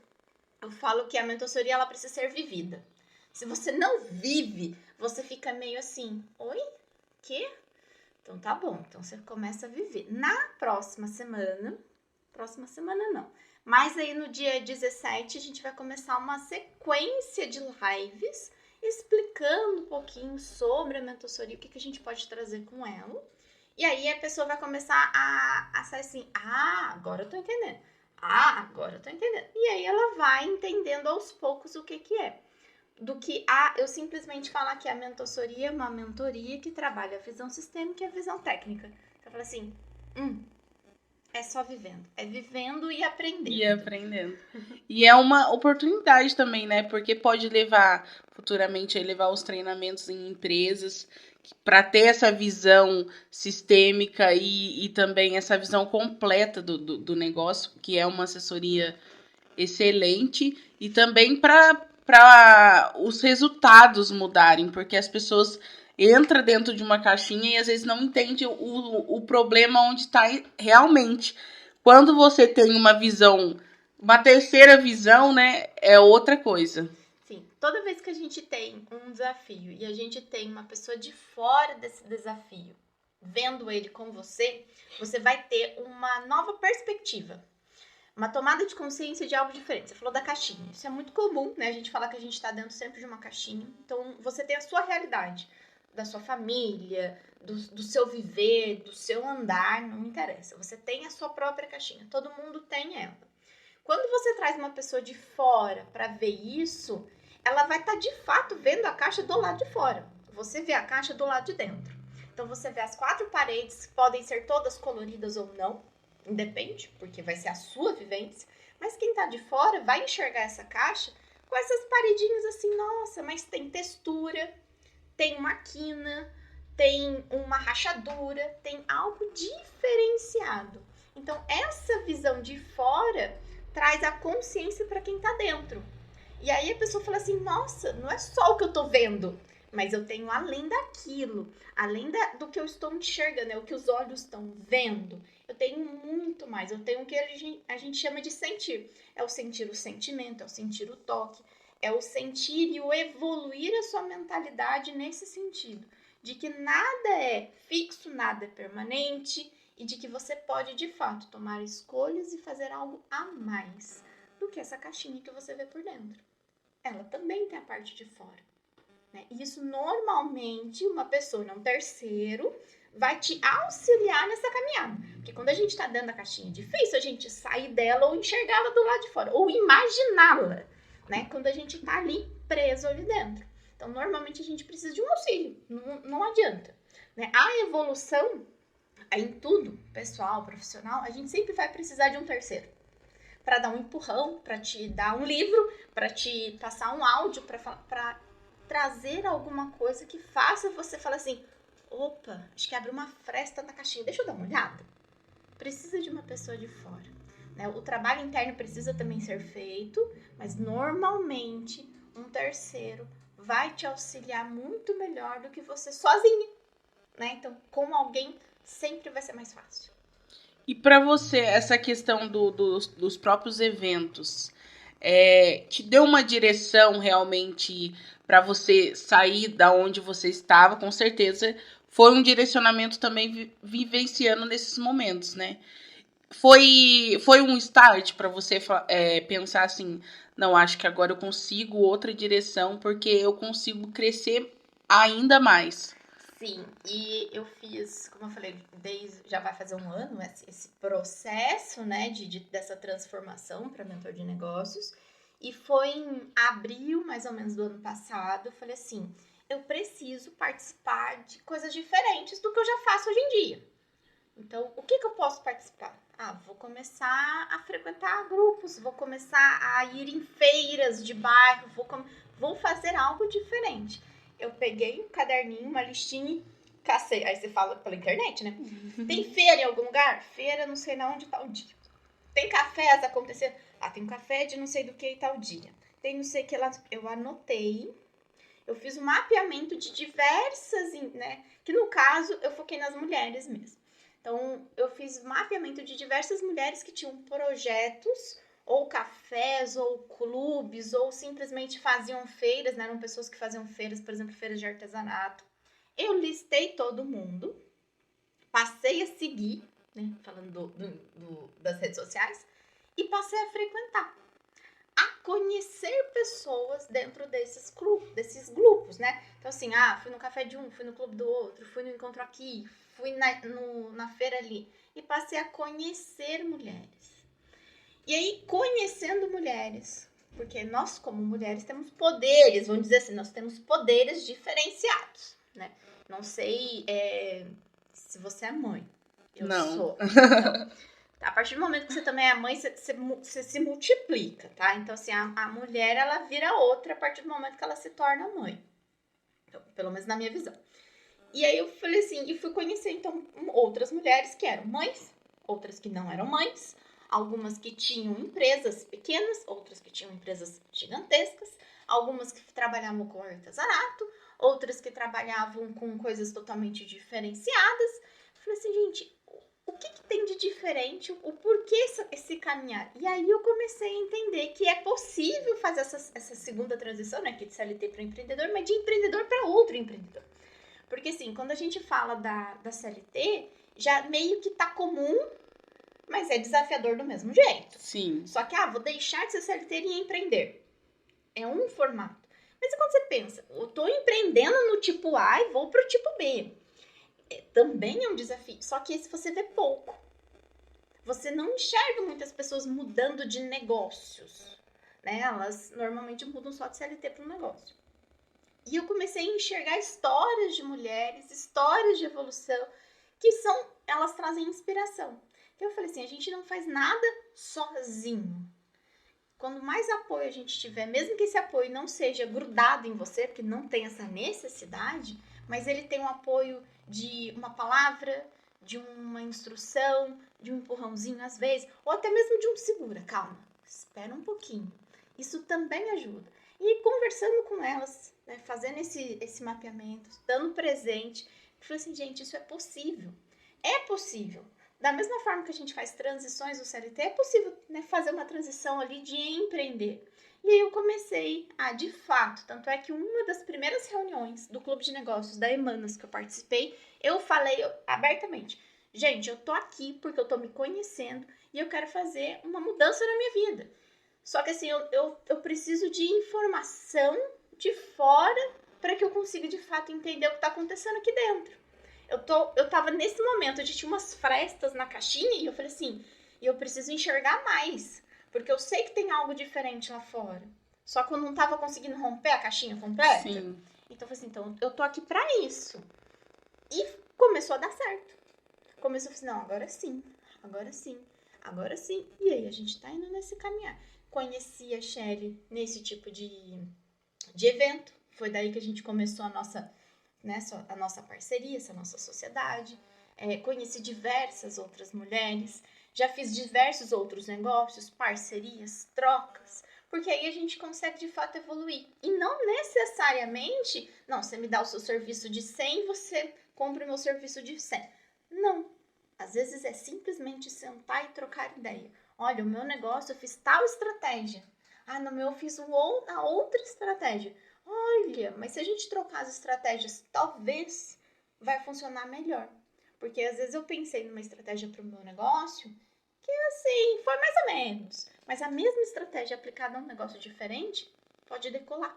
Eu falo que a mentoria ela precisa ser vivida. Se você não vive, você fica meio assim, oi? Quê? Então tá bom, então você começa a viver. Na próxima semana não, mas aí no dia 17 a gente vai começar uma sequência de lives explicando um pouquinho sobre a mentoria, o que a gente pode trazer com ela. E aí a pessoa vai começar a sair assim, agora eu tô entendendo. Agora eu tô entendendo. E aí ela vai entendendo aos poucos o que é. Do que eu simplesmente falar que a mentoria é uma mentoria que trabalha a visão sistêmica e a visão técnica. Você fala assim, é só vivendo. É vivendo e aprendendo. E aprendendo. E é uma oportunidade também, né? Porque pode levar, futuramente, a levar os treinamentos em empresas para ter essa visão sistêmica e também essa visão completa do negócio, que é uma assessoria excelente, e também para os resultados mudarem, porque as pessoas entram dentro de uma caixinha e às vezes não entendem o problema onde está realmente. Quando você tem uma visão, uma terceira visão, né, é outra coisa. Sim, toda vez que a gente tem um desafio e a gente tem uma pessoa de fora desse desafio, vendo ele com você, você vai ter uma nova perspectiva. Uma tomada de consciência de algo diferente. Você falou da caixinha. Isso é muito comum, né? A gente fala que a gente está dentro sempre de uma caixinha. Então, você tem a sua realidade, da sua família, do seu viver, do seu andar, não interessa. Você tem a sua própria caixinha. Todo mundo tem ela. Quando você traz uma pessoa de fora para ver isso, ela vai estar de fato vendo a caixa do lado de fora. Você vê a caixa do lado de dentro. Então, você vê as 4 paredes, podem ser todas coloridas ou não, independe, porque vai ser a sua vivência. Mas quem tá de fora vai enxergar essa caixa com essas paredinhas assim, nossa, mas tem textura, tem uma quina, tem uma rachadura, tem algo diferenciado. Então, essa visão de fora traz a consciência para quem tá dentro. E aí a pessoa fala assim, nossa, não é só o que eu tô vendo, mas eu tenho além daquilo, além do que eu estou enxergando, é o que os olhos estão vendo. Eu tenho muito mais, eu tenho o que a gente chama de sentir. É o sentir o sentimento, é o sentir o toque, é o sentir e o evoluir a sua mentalidade nesse sentido. De que nada é fixo, nada é permanente e de que você pode, de fato, tomar escolhas e fazer algo a mais do que essa caixinha que você vê por dentro. Ela também tem a parte de fora. Né? E isso, normalmente, uma pessoa, um terceiro, vai te auxiliar nessa caminhada. Porque quando a gente está dentro da caixinha, é difícil a gente sair dela ou enxergá-la do lado de fora, ou imaginá-la, né? Quando a gente está ali preso ali dentro. Então, normalmente, a gente precisa de um auxílio, não adianta. Né? A evolução, em tudo, pessoal, profissional, a gente sempre vai precisar de um terceiro. Para dar um empurrão, para te dar um livro, para te passar um áudio, para trazer alguma coisa que faça você falar assim, opa, acho que abre uma fresta na caixinha, deixa eu dar uma olhada. Precisa de uma pessoa de fora. Né? O trabalho interno precisa também ser feito, mas normalmente um terceiro vai te auxiliar muito melhor do que você sozinha. Né? Então, com alguém sempre vai ser mais fácil. E para você, essa questão dos próprios eventos, te deu uma direção realmente para você sair da onde você estava? Com certeza foi um direcionamento também vivenciando nesses momentos, né? Foi um start para você pensar assim, não, acho que agora eu consigo outra direção porque eu consigo crescer ainda mais. Sim, e eu fiz, como eu falei, já vai fazer um ano esse processo, né, dessa transformação para mentor de negócios. E foi em abril, mais ou menos, do ano passado, eu falei assim, eu preciso participar de coisas diferentes do que eu já faço hoje em dia. Então, o que eu posso participar? Vou começar a frequentar grupos, vou começar a ir em feiras de bairro, vou fazer algo diferente. Eu peguei um caderninho, uma listinha e cacei. Aí você fala pela internet, né? Tem feira em algum lugar? Feira não sei na onde tal dia. Tem cafés acontecendo? Tem um café de não sei do que tal dia. Tem não sei o que lá. Eu anotei. Eu fiz um mapeamento de diversas, né? Que no caso eu foquei nas mulheres mesmo. Então, eu fiz mapeamento de diversas mulheres que tinham projetos, ou cafés, ou clubes, ou simplesmente faziam feiras, né? Eram pessoas que faziam feiras, por exemplo, feiras de artesanato. Eu listei todo mundo, passei a seguir, né? Falando das redes sociais, e passei a frequentar, a conhecer pessoas dentro desses grupos, né? Então, assim, fui no café de um, fui no clube do outro, fui no encontro aqui, fui na feira ali. E passei a conhecer mulheres. E aí, conhecendo mulheres, porque nós, como mulheres, temos poderes, vamos dizer assim, nós temos poderes diferenciados, né? Não sei se você é mãe. Eu Não. sou. Então, a partir do momento que você também é mãe, você se multiplica, tá? Então, assim, a mulher, ela vira outra a partir do momento que ela se torna mãe. Então, pelo menos na minha visão. E aí eu falei assim, e fui conhecer, então, outras mulheres que eram mães, outras que não eram mães, algumas que tinham empresas pequenas, outras que tinham empresas gigantescas, algumas que trabalhavam com artesanato, outras que trabalhavam com coisas totalmente diferenciadas. Eu falei assim, gente, o que tem de diferente, o porquê esse caminhar? E aí eu comecei a entender que é possível fazer essa segunda transição, né, que de CLT para empreendedor, mas de empreendedor para outro empreendedor. Porque assim, quando a gente fala da CLT, já meio que tá comum, mas é desafiador do mesmo jeito. Sim. Só que, vou deixar de ser CLT e empreender. É um formato. Mas quando você pensa, eu tô empreendendo no tipo A e vou pro tipo B. Também é um desafio, só que esse você vê pouco. Você não enxerga muitas pessoas mudando de negócios, né? Elas normalmente mudam só de CLT para um negócio. E eu comecei a enxergar histórias de mulheres, histórias de evolução, elas trazem inspiração. Eu falei assim, a gente não faz nada sozinho. Quando mais apoio a gente tiver, mesmo que esse apoio não seja grudado em você, porque não tem essa necessidade, mas ele tem um apoio de uma palavra, de uma instrução, de um empurrãozinho às vezes, ou até mesmo de um segura, calma, espera um pouquinho. Isso também ajuda. E conversando com elas, né, fazendo esse mapeamento, dando presente, eu falei assim, gente, isso é possível. É possível. Da mesma forma que a gente faz transições no CLT, é possível, né, fazer uma transição ali de empreender. E aí eu comecei a, de fato, tanto é que uma das primeiras reuniões do Clube de Negócios da Emanas que eu participei, eu falei abertamente, gente, eu tô aqui porque eu tô me conhecendo e eu quero fazer uma mudança na minha vida. Só que assim, eu preciso de informação de fora para que eu consiga, de fato, entender o que tá acontecendo aqui dentro. Eu tava nesse momento, a gente tinha umas frestas na caixinha e eu falei assim, eu preciso enxergar mais, porque eu sei que tem algo diferente lá fora. Só que eu não tava conseguindo romper a caixinha completa. Sim. Então eu falei assim, então eu tô aqui pra isso. E começou a dar certo. Começou a falar assim, não, agora sim, agora sim, agora sim. E aí a gente tá indo nesse caminhar. Conheci a Shelly nesse tipo de evento. Foi daí que a gente começou a nossa parceria, essa nossa sociedade. Conheci diversas outras mulheres, já fiz diversos outros negócios, parcerias, trocas, porque aí a gente consegue de fato evoluir. E não necessariamente, não, você me dá o seu serviço de 100, você compra o meu serviço de 100. Não. Às vezes é simplesmente sentar e trocar ideia. Olha, o meu negócio eu fiz tal estratégia. Ah, no meu eu fiz a outra estratégia. Olha, mas se a gente trocar as estratégias, talvez vai funcionar melhor. Porque às vezes eu pensei numa estratégia para o meu negócio que assim, foi mais ou menos. Mas a mesma estratégia aplicada a um negócio diferente pode decolar.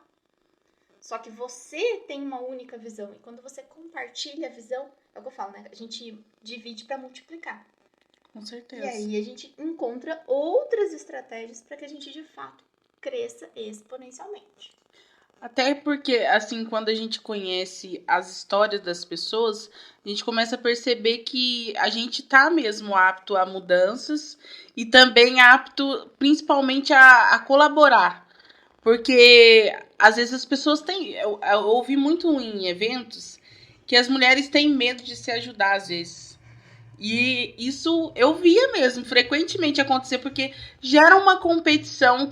Só que você tem uma única visão. E quando você compartilha a visão, é o que eu falo, né? A gente divide para multiplicar. Com certeza. E aí a gente encontra outras estratégias para que a gente de fato cresça exponencialmente. Até porque, assim, quando a gente conhece as histórias das pessoas, a gente começa a perceber que a gente tá mesmo apto a mudanças e também apto, principalmente, a colaborar. Porque, às vezes, as pessoas têm... Eu ouvi muito em eventos que as mulheres têm medo de se ajudar, às vezes. E isso eu via mesmo frequentemente acontecer, porque gera uma competição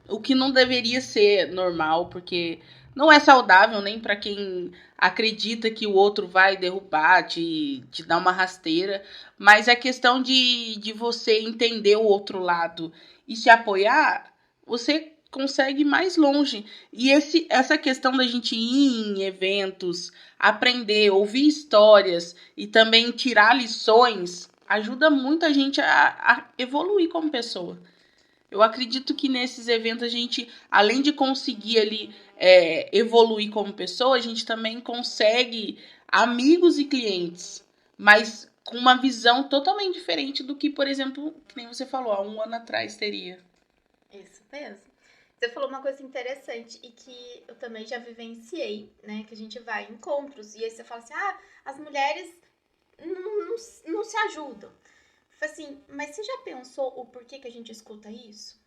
o que não deveria ser normal, porque não é saudável nem para quem acredita que o outro vai derrubar, te dar uma rasteira, mas é questão de você entender o outro lado e se apoiar, você consegue ir mais longe. E essa questão da gente ir em eventos, aprender, ouvir histórias e também tirar lições ajuda muito a gente a evoluir como pessoa. Eu acredito que nesses eventos a gente, além de conseguir ali evoluir como pessoa, a gente também consegue amigos e clientes, mas com uma visão totalmente diferente do que, por exemplo, que nem você falou, há um ano atrás teria. Isso mesmo. Você falou uma coisa interessante e que eu também já vivenciei, né? Que a gente vai em encontros e aí você fala assim, as mulheres não se ajudam. Eu falei assim, mas você já pensou o porquê que a gente escuta isso?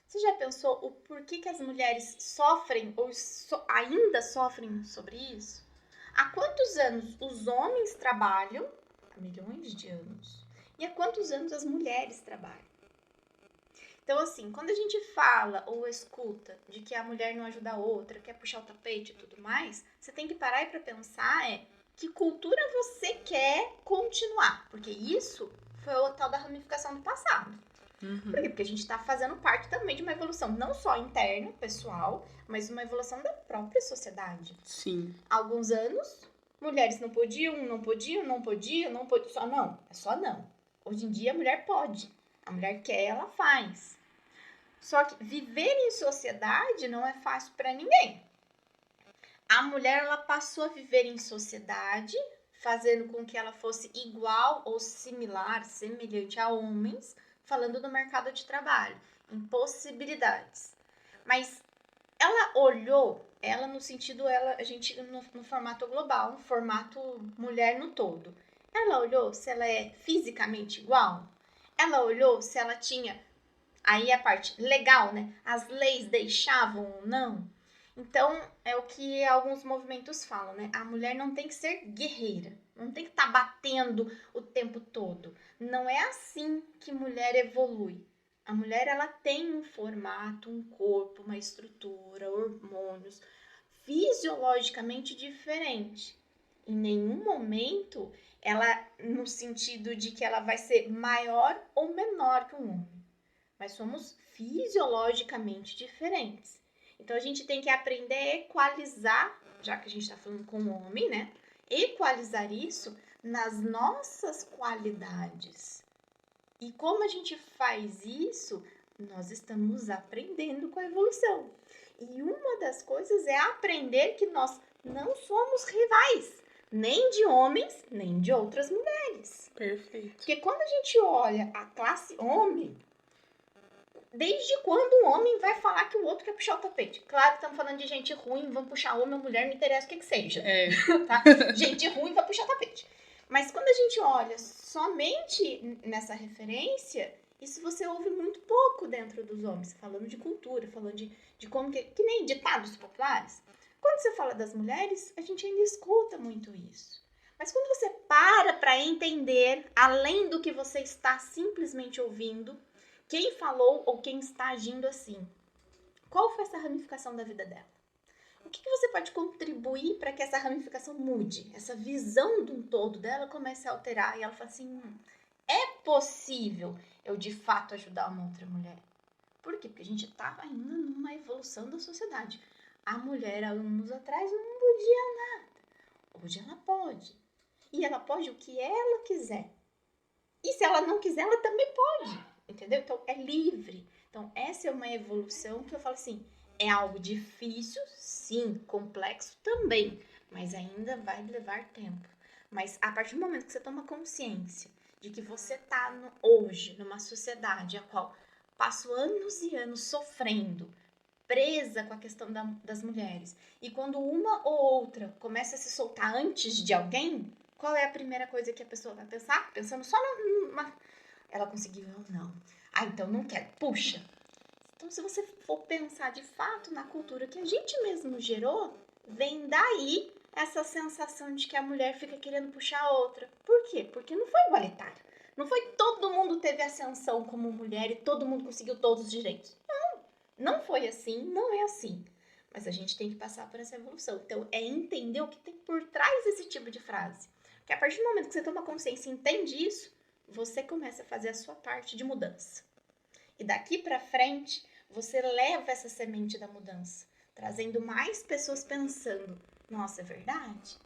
Você já pensou o porquê que as mulheres sofrem ou ainda sofrem sobre isso? Há quantos anos os homens trabalham? Há milhões de anos. E há quantos anos as mulheres trabalham? Então, assim, quando a gente fala ou escuta de que a mulher não ajuda a outra, quer puxar o tapete e tudo mais, você tem que parar e para pensar que cultura você quer continuar. Porque isso foi o tal da ramificação do passado. Uhum. Por quê? Porque a gente está fazendo parte também de uma evolução, não só interna, pessoal, mas uma evolução da própria sociedade. Sim. Há alguns anos, mulheres não podiam, só não. Hoje em dia a mulher pode. A mulher quer, ela faz. Só que viver em sociedade não é fácil para ninguém. A mulher ela passou a viver em sociedade, fazendo com que ela fosse igual ou similar, semelhante a homens, falando do mercado de trabalho, em possibilidades. Mas ela olhou, ela no sentido, a gente no formato global, no formato mulher no todo. Ela olhou se ela é fisicamente igual? Ela olhou se ela tinha, aí a parte legal, né? As leis deixavam ou não? Então, é o que alguns movimentos falam, né? A mulher não tem que ser guerreira, não tem que estar batendo o tempo todo. Não é assim que mulher evolui. A mulher, ela tem um formato, um corpo, uma estrutura, hormônios fisiologicamente diferente. Em nenhum momento ela, no sentido de que ela vai ser maior ou menor que um homem, mas somos fisiologicamente diferentes. Então a gente tem que aprender a equalizar, já que a gente está falando com o homem, né? Equalizar isso nas nossas qualidades. E como a gente faz isso, nós estamos aprendendo com a evolução. E uma das coisas é aprender que nós não somos rivais, nem de homens, nem de outras mulheres. Perfeito. Porque quando a gente olha a classe homem, desde quando um homem vai falar que o outro quer puxar o tapete? Claro que estamos falando de gente ruim, vamos puxar homem ou mulher, não interessa o que seja. Tá? Gente ruim vai puxar tapete. Mas quando a gente olha somente nessa referência, isso você ouve muito pouco dentro dos homens, falando de cultura, falando de como que nem ditados populares. Quando você fala das mulheres, a gente ainda escuta muito isso. Mas quando você para entender, além do que você está simplesmente ouvindo, quem falou ou quem está agindo assim, qual foi essa ramificação da vida dela? O que você pode contribuir para que essa ramificação mude? Essa visão de um todo dela comece a alterar e ela fala assim, é possível eu de fato ajudar uma outra mulher. Por quê? Porque a gente estava ainda numa evolução da sociedade. A mulher há anos atrás não podia nada. Hoje ela pode. E ela pode o que ela quiser. E se ela não quiser, ela também pode. Entendeu? Então é livre. Então essa é uma evolução que eu falo assim, é algo difícil, sim, complexo também, mas ainda vai levar tempo. Mas a partir do momento que você toma consciência de que você está hoje numa sociedade a qual passo anos e anos sofrendo, presa com a questão das mulheres, e quando uma ou outra começa a se soltar antes de alguém, qual é a primeira coisa que a pessoa vai pensar? Pensando só numa... Ela conseguiu ou não? Ah, então não quero. Puxa. Então, se você for pensar de fato na cultura que a gente mesmo gerou, vem daí essa sensação de que a mulher fica querendo puxar a outra. Por quê? Porque não foi igualitário. Não foi todo mundo teve ascensão como mulher e todo mundo conseguiu todos os direitos. Não foi assim, não é assim. Mas a gente tem que passar por essa evolução. Então, é entender o que tem por trás desse tipo de frase. Porque a partir do momento que você toma consciência e entende isso, você começa a fazer a sua parte de mudança. E daqui para frente, você leva essa semente da mudança, trazendo mais pessoas pensando, nossa, é verdade?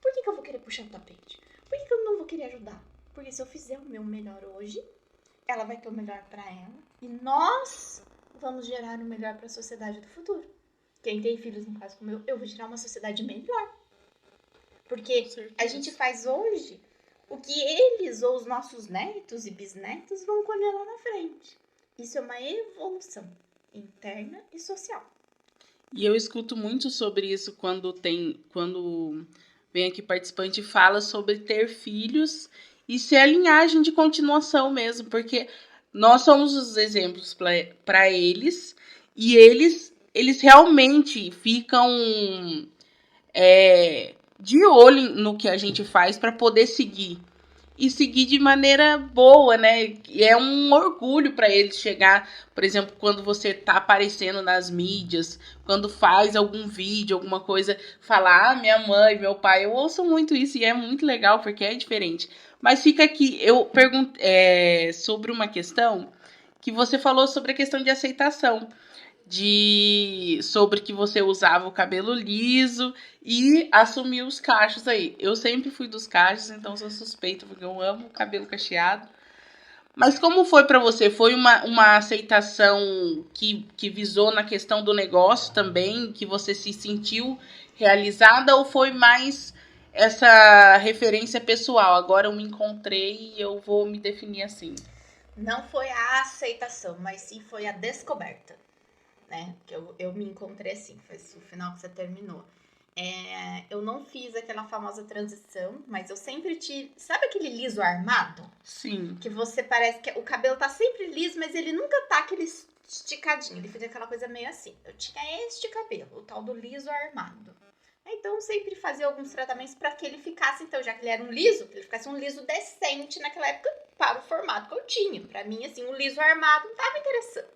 Por que eu vou querer puxar o tapete? Por que eu não vou querer ajudar? Porque se eu fizer o meu melhor hoje, ela vai ter o melhor para ela e nós vamos gerar o melhor para a sociedade do futuro. Quem tem filhos, no caso como eu vou gerar uma sociedade melhor. Porque a gente faz hoje o que eles ou os nossos netos e bisnetos vão colher lá na frente. Isso é uma evolução interna e social. E eu escuto muito sobre isso quando vem aqui participante e fala sobre ter filhos e ser a linhagem de continuação mesmo, porque nós somos os exemplos para eles e eles realmente ficam de olho no que a gente faz para poder seguir. E seguir de maneira boa, né? E é um orgulho para eles chegar, por exemplo, quando você tá aparecendo nas mídias, quando faz algum vídeo, alguma coisa, falar, minha mãe, meu pai, eu ouço muito isso e é muito legal porque é diferente. Mas fica aqui, eu pergunto sobre uma questão que você falou sobre a questão de aceitação. Sobre que você usava o cabelo liso e assumiu os cachos aí. Eu sempre fui dos cachos, então sou suspeita, porque eu amo o cabelo cacheado. Mas como foi para você? Foi uma aceitação que visou na questão do negócio também, que você se sentiu realizada, ou foi mais essa referência pessoal? Agora eu me encontrei e eu vou me definir assim. Não foi a aceitação, mas sim foi a descoberta. né? Que eu me encontrei assim, foi o final que você terminou. Eu não fiz aquela famosa transição, mas eu sempre tive... Sabe aquele liso armado? Sim. Que você parece que o cabelo tá sempre liso, mas ele nunca tá aquele esticadinho. Ele fica aquela coisa meio assim. Eu tinha este cabelo, o tal do liso armado. Então, eu sempre fazia alguns tratamentos para que ele ficasse, então, já que ele era um liso, que ele ficasse um liso decente naquela época para o formato que eu tinha. Para mim, assim, um liso armado não tava interessante.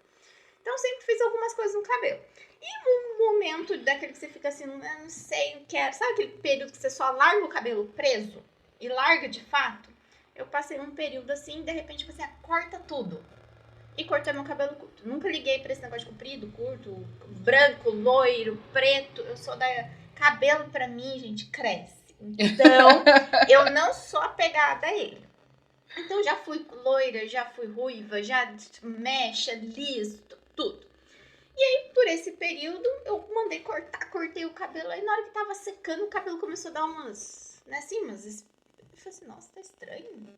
Então, eu sempre fiz algumas coisas no cabelo. E um momento daquele que você fica assim, não sei o que é. Sabe aquele período que você só larga o cabelo preso? E larga de fato? Eu passei um período assim, de repente você corta tudo. E cortei meu cabelo curto. Nunca liguei pra esse negócio de comprido, curto, branco, loiro, preto. Eu sou da... Cabelo pra mim, gente, cresce. Então, eu não sou apegada a ele. Então, já fui loira, já fui ruiva, já mecha, liso, tudo. E aí, por esse período, eu mandei cortar, cortei o cabelo. Aí, na hora que tava secando, o cabelo começou a dar umas... Né, assim, umas... Eu falei assim, nossa, tá estranho.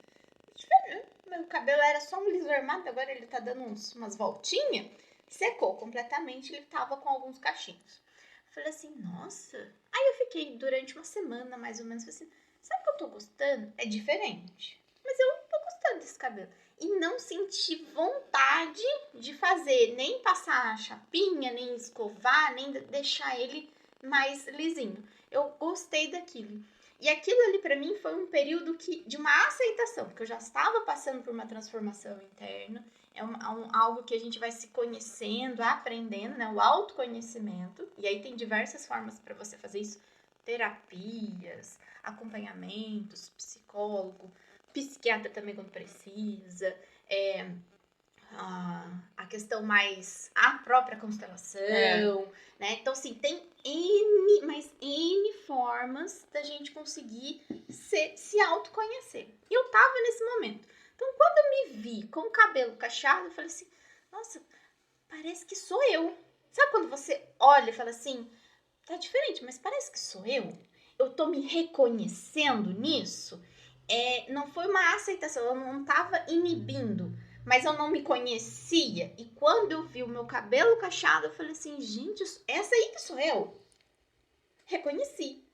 Meu cabelo era só um liso armado, agora ele tá dando umas voltinhas. Secou completamente, ele tava com alguns cachinhos. Falei assim, nossa. Aí eu fiquei durante uma semana, mais ou menos, falei assim, sabe o que eu tô gostando? É diferente. Mas eu tô gostando desse cabelo. E não senti vontade de fazer, nem passar a chapinha, nem escovar, nem deixar ele mais lisinho. Eu gostei daquilo. E aquilo ali pra mim foi um período de uma aceitação, porque eu já estava passando por uma transformação interna, algo que a gente vai se conhecendo, aprendendo, né? O autoconhecimento. E aí tem diversas formas para você fazer isso: terapias, acompanhamentos, psicólogo, psiquiatra também quando precisa, a questão mais a própria constelação, né? Então, assim, tem N formas da gente conseguir se autoconhecer. E eu tava nesse momento. Então, quando eu me vi com o cabelo cacheado, eu falei assim, nossa, parece que sou eu. Sabe quando você olha e fala assim, tá diferente, mas parece que sou eu? Eu tô me reconhecendo nisso? Não foi uma aceitação, eu não tava inibindo, mas eu não me conhecia. E quando eu vi o meu cabelo cacheado, eu falei assim, gente, essa aí que sou eu. Reconheci.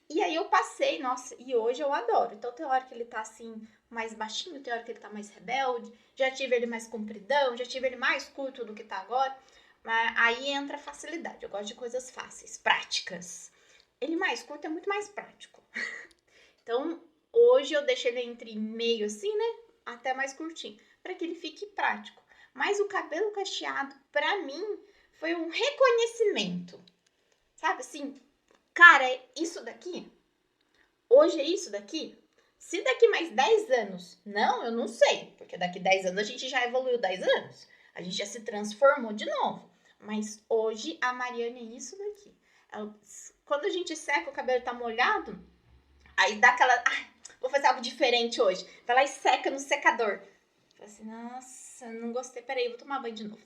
E aí eu passei, nossa, e hoje eu adoro. Então tem hora que ele tá assim, mais baixinho, tem hora que ele tá mais rebelde. Já tive ele mais compridão, já tive ele mais curto do que tá agora. Mas aí entra a facilidade. Eu gosto de coisas fáceis, práticas. Ele mais curto é muito mais prático. Então, hoje eu deixo ele entre meio assim, né? Até mais curtinho, para que ele fique prático. Mas o cabelo cacheado, para mim, foi um reconhecimento. Sabe assim, cara, é isso daqui? Hoje é isso daqui? Se daqui mais 10 anos, não, eu não sei, porque daqui 10 anos a gente já evoluiu 10 anos. A gente já se transformou de novo. Mas hoje a Mariane é isso daqui. Quando a gente seca, o cabelo tá molhado, aí dá aquela... vou fazer algo diferente hoje. Vai lá e seca no secador. Fala assim, nossa, não gostei. Peraí, vou tomar banho de novo.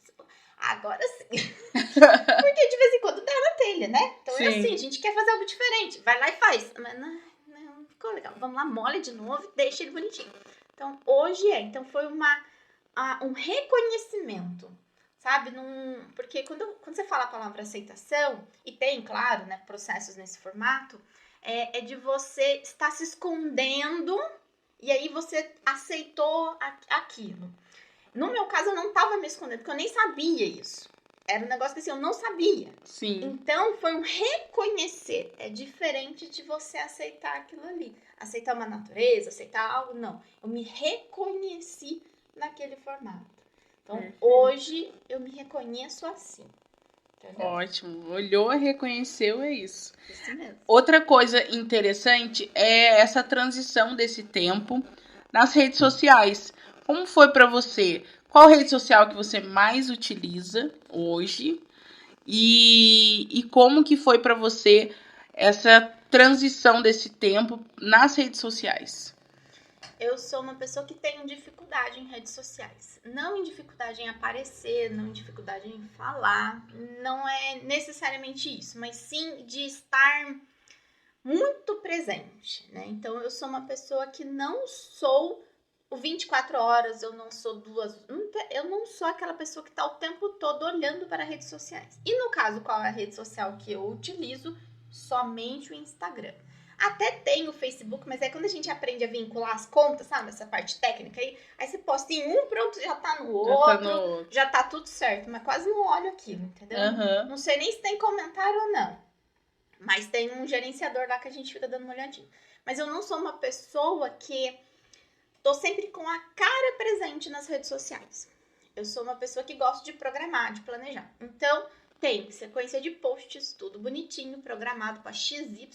Agora sim. Porque de vez em quando dá na telha, né? Então é assim, a gente quer fazer algo diferente. Vai lá e faz. Mas não ficou legal. Vamos lá, molha de novo e deixa ele bonitinho. Então hoje então foi um reconhecimento. Sabe? Porque quando você fala a palavra aceitação, e tem, claro, né, processos nesse formato, é de você estar se escondendo e aí você aceitou aquilo. No meu caso, eu não estava me escondendo, porque eu nem sabia isso. Era um negócio que assim, eu não sabia. Sim. Então, foi um reconhecer. É diferente de você aceitar aquilo ali. Aceitar uma natureza, aceitar algo, não. Eu me reconheci naquele formato. Então, hoje, eu me reconheço assim. Entendeu? Ótimo. Olhou, reconheceu, é isso. Isso mesmo. Outra coisa interessante é essa transição desse tempo nas redes sociais. Como foi para você? Qual rede social que você mais utiliza hoje? E como que foi para você essa transição desse tempo nas redes sociais? Eu sou uma pessoa que tem dificuldade em redes sociais. Não em dificuldade em aparecer, não em dificuldade em falar. Não é necessariamente isso, mas sim de estar muito presente, né? Então, eu sou uma pessoa que não sou o 24 horas, eu não sou eu não sou aquela pessoa que tá o tempo todo olhando para redes sociais. E no caso, qual é a rede social que eu utilizo? Somente o Instagram. Até tem o Facebook, mas é quando a gente aprende a vincular as contas, sabe? Essa parte técnica aí você posta em um, pronto, já tá no outro, já tá tudo certo, mas quase não olho aquilo, entendeu? Não sei nem se tem comentário ou não, mas tem um gerenciador lá que a gente fica dando uma olhadinha. Mas eu não sou uma pessoa que tô sempre com a cara presente nas redes sociais. Eu sou uma pessoa que gosta de programar, de planejar. Então, tem sequência de posts, tudo bonitinho, programado para XYD,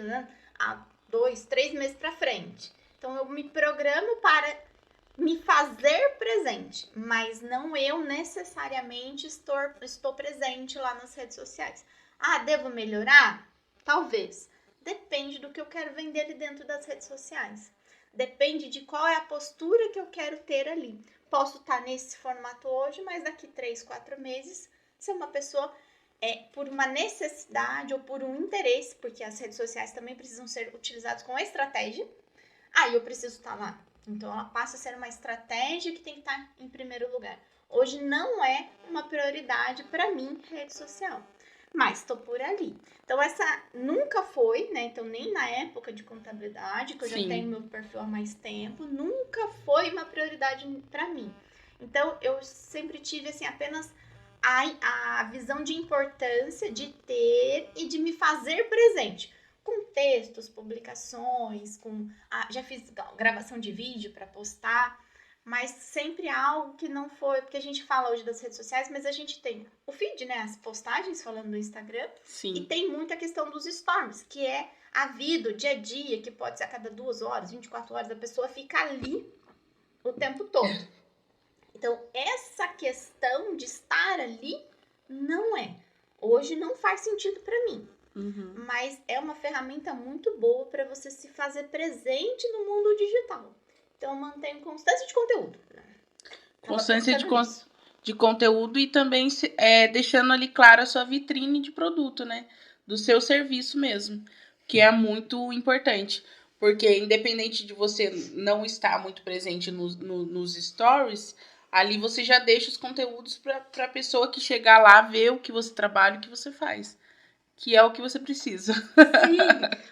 né? Há 2, 3 meses para frente. Então, eu me programo para me fazer presente, mas não eu necessariamente estou presente lá nas redes sociais. Ah, devo melhorar? Talvez. Depende do que eu quero vender ali dentro das redes sociais. Depende de qual é a postura que eu quero ter ali. Posso estar nesse formato hoje, mas daqui 3, 4 meses, ser uma pessoa por uma necessidade ou por um interesse, porque as redes sociais também precisam ser utilizadas com estratégia. Aí eu preciso estar lá. Então ela passa a ser uma estratégia que tem que estar em primeiro lugar. Hoje não é uma prioridade para mim rede social, mas estou por ali. Então essa nunca foi, né? Então nem na época de contabilidade, que eu já tenho meu perfil há mais tempo, nunca foi uma prioridade para mim. Então eu sempre tive assim apenas a visão de importância de ter e de me fazer presente. Com textos, publicações, já fiz gravação de vídeo para postar, mas sempre algo que não foi, porque a gente fala hoje das redes sociais, mas a gente tem o feed, né, as postagens falando do Instagram, e tem muita questão dos stories, que é a vida, o dia a dia, que pode ser a cada 2 horas, 24 horas, a pessoa fica ali o tempo todo. Então, essa questão de estar ali não é. Hoje não faz sentido para mim. Mas é uma ferramenta muito boa para você se fazer presente no mundo digital. Então, mantenho constância de conteúdo. Constância de conteúdo e também deixando ali claro a sua vitrine de produto, né? Do seu serviço mesmo, que é muito importante. Porque independente de você não estar muito presente nos stories, ali você já deixa os conteúdos para a pessoa que chegar lá, ver o que você trabalha, o que você faz. Que é o que você precisa. Sim,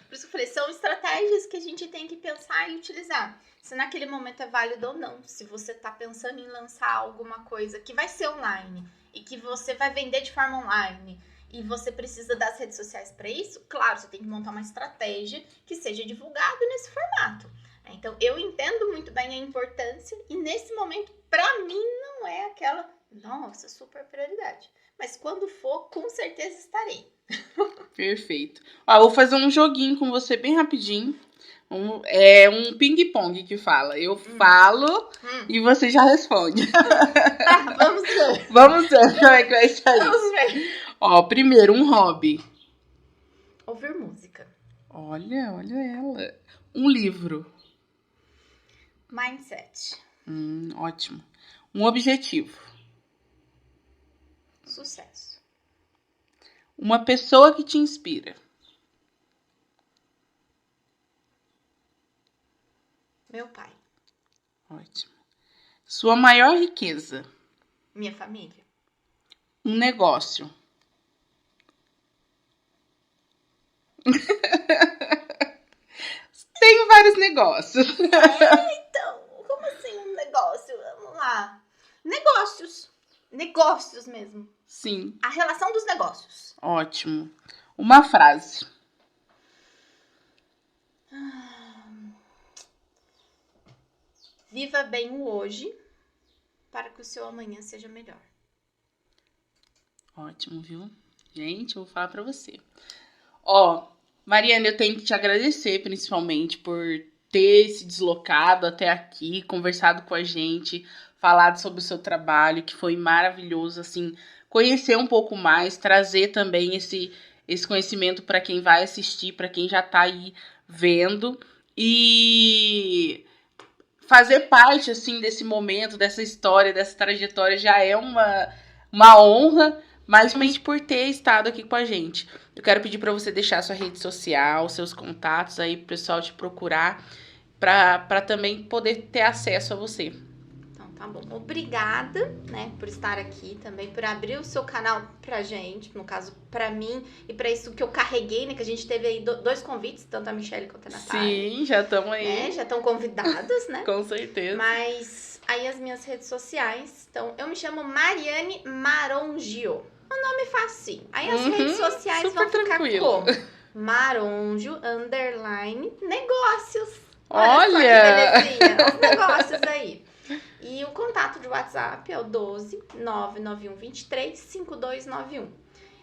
por isso que eu falei, são estratégias que a gente tem que pensar e utilizar. Se naquele momento é válido ou não. Se você está pensando em lançar alguma coisa que vai ser online e que você vai vender de forma online e você precisa das redes sociais para isso, claro, você tem que montar uma estratégia que seja divulgado nesse formato. Então, eu entendo muito bem a importância e nesse momento, para mim, não é aquela, nossa, super prioridade. Mas quando for, com certeza estarei. Perfeito. Ó, vou fazer um joguinho com você bem rapidinho. É um ping-pong que fala. Eu falo e você já responde. Tá, vamos ver. Vamos ver como é que vai sair. Vamos ver. Ó, primeiro, um hobby. Ouvir música. Olha ela. Um livro. Mindset. Ótimo. Um objetivo. Sucesso. Uma pessoa que te inspira. Meu pai. Ótimo. Sua maior riqueza. Minha família. Um negócio. Tenho vários negócios. Então, como assim um negócio? Vamos lá. Negócios mesmo. Sim. A relação dos negócios. Ótimo. Uma frase. Viva bem o hoje para que o seu amanhã seja melhor. Ótimo, viu? Gente, eu vou falar pra você. Ó, Mariana, eu tenho que te agradecer principalmente por ter se deslocado até aqui, conversado com a gente, falado sobre o seu trabalho, que foi maravilhoso, assim, conhecer um pouco mais, trazer também esse conhecimento para quem vai assistir, para quem já tá aí vendo e fazer parte, assim, desse momento, dessa história, dessa trajetória já é uma honra, mas principalmente por ter estado aqui com a gente. Eu quero pedir para você deixar sua rede social, seus contatos aí pro pessoal te procurar para também poder ter acesso a você. Então tá bom. Obrigada, né, por estar aqui também, por abrir o seu canal pra gente, no caso, pra mim, e pra isso que eu carreguei, né, que a gente teve aí 2 convites, tanto a Michelle quanto a Natália. Sim, já estamos aí. Né, já estão convidadas, né? Com certeza. Mas aí as minhas redes sociais, então, eu me chamo Mariane Marongio. Um nome facinho. Aí as redes sociais vão ficar como? Maronjo, _ negócios. Olha só que belezinha, os negócios aí. E o contato de WhatsApp é o 12 991 23 5291.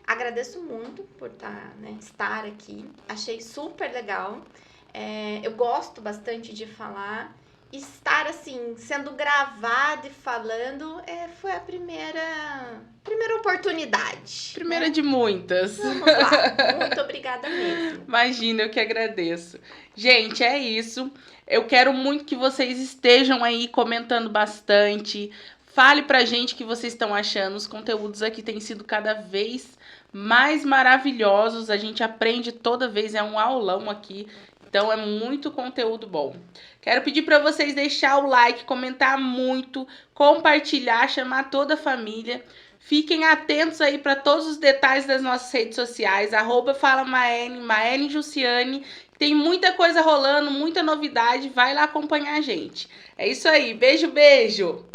Agradeço muito por estar aqui. Achei super legal. Eu gosto bastante de falar. Estar assim, sendo gravado e falando, foi a primeira oportunidade. Primeira, né? de muitas. Vamos lá. Muito obrigada mesmo. Imagina, eu que agradeço. Gente, é isso. Eu quero muito que vocês estejam aí comentando bastante. Fale pra gente o que vocês estão achando. Os conteúdos aqui têm sido cada vez mais maravilhosos. A gente aprende toda vez, é um aulão aqui. Então é muito conteúdo bom. Quero pedir para vocês deixar o like, comentar muito, compartilhar, chamar toda a família. Fiquem atentos aí para todos os detalhes das nossas redes sociais. @FalaMaene, Maene Jussiane. Tem muita coisa rolando, muita novidade. Vai lá acompanhar a gente. É isso aí. Beijo, beijo.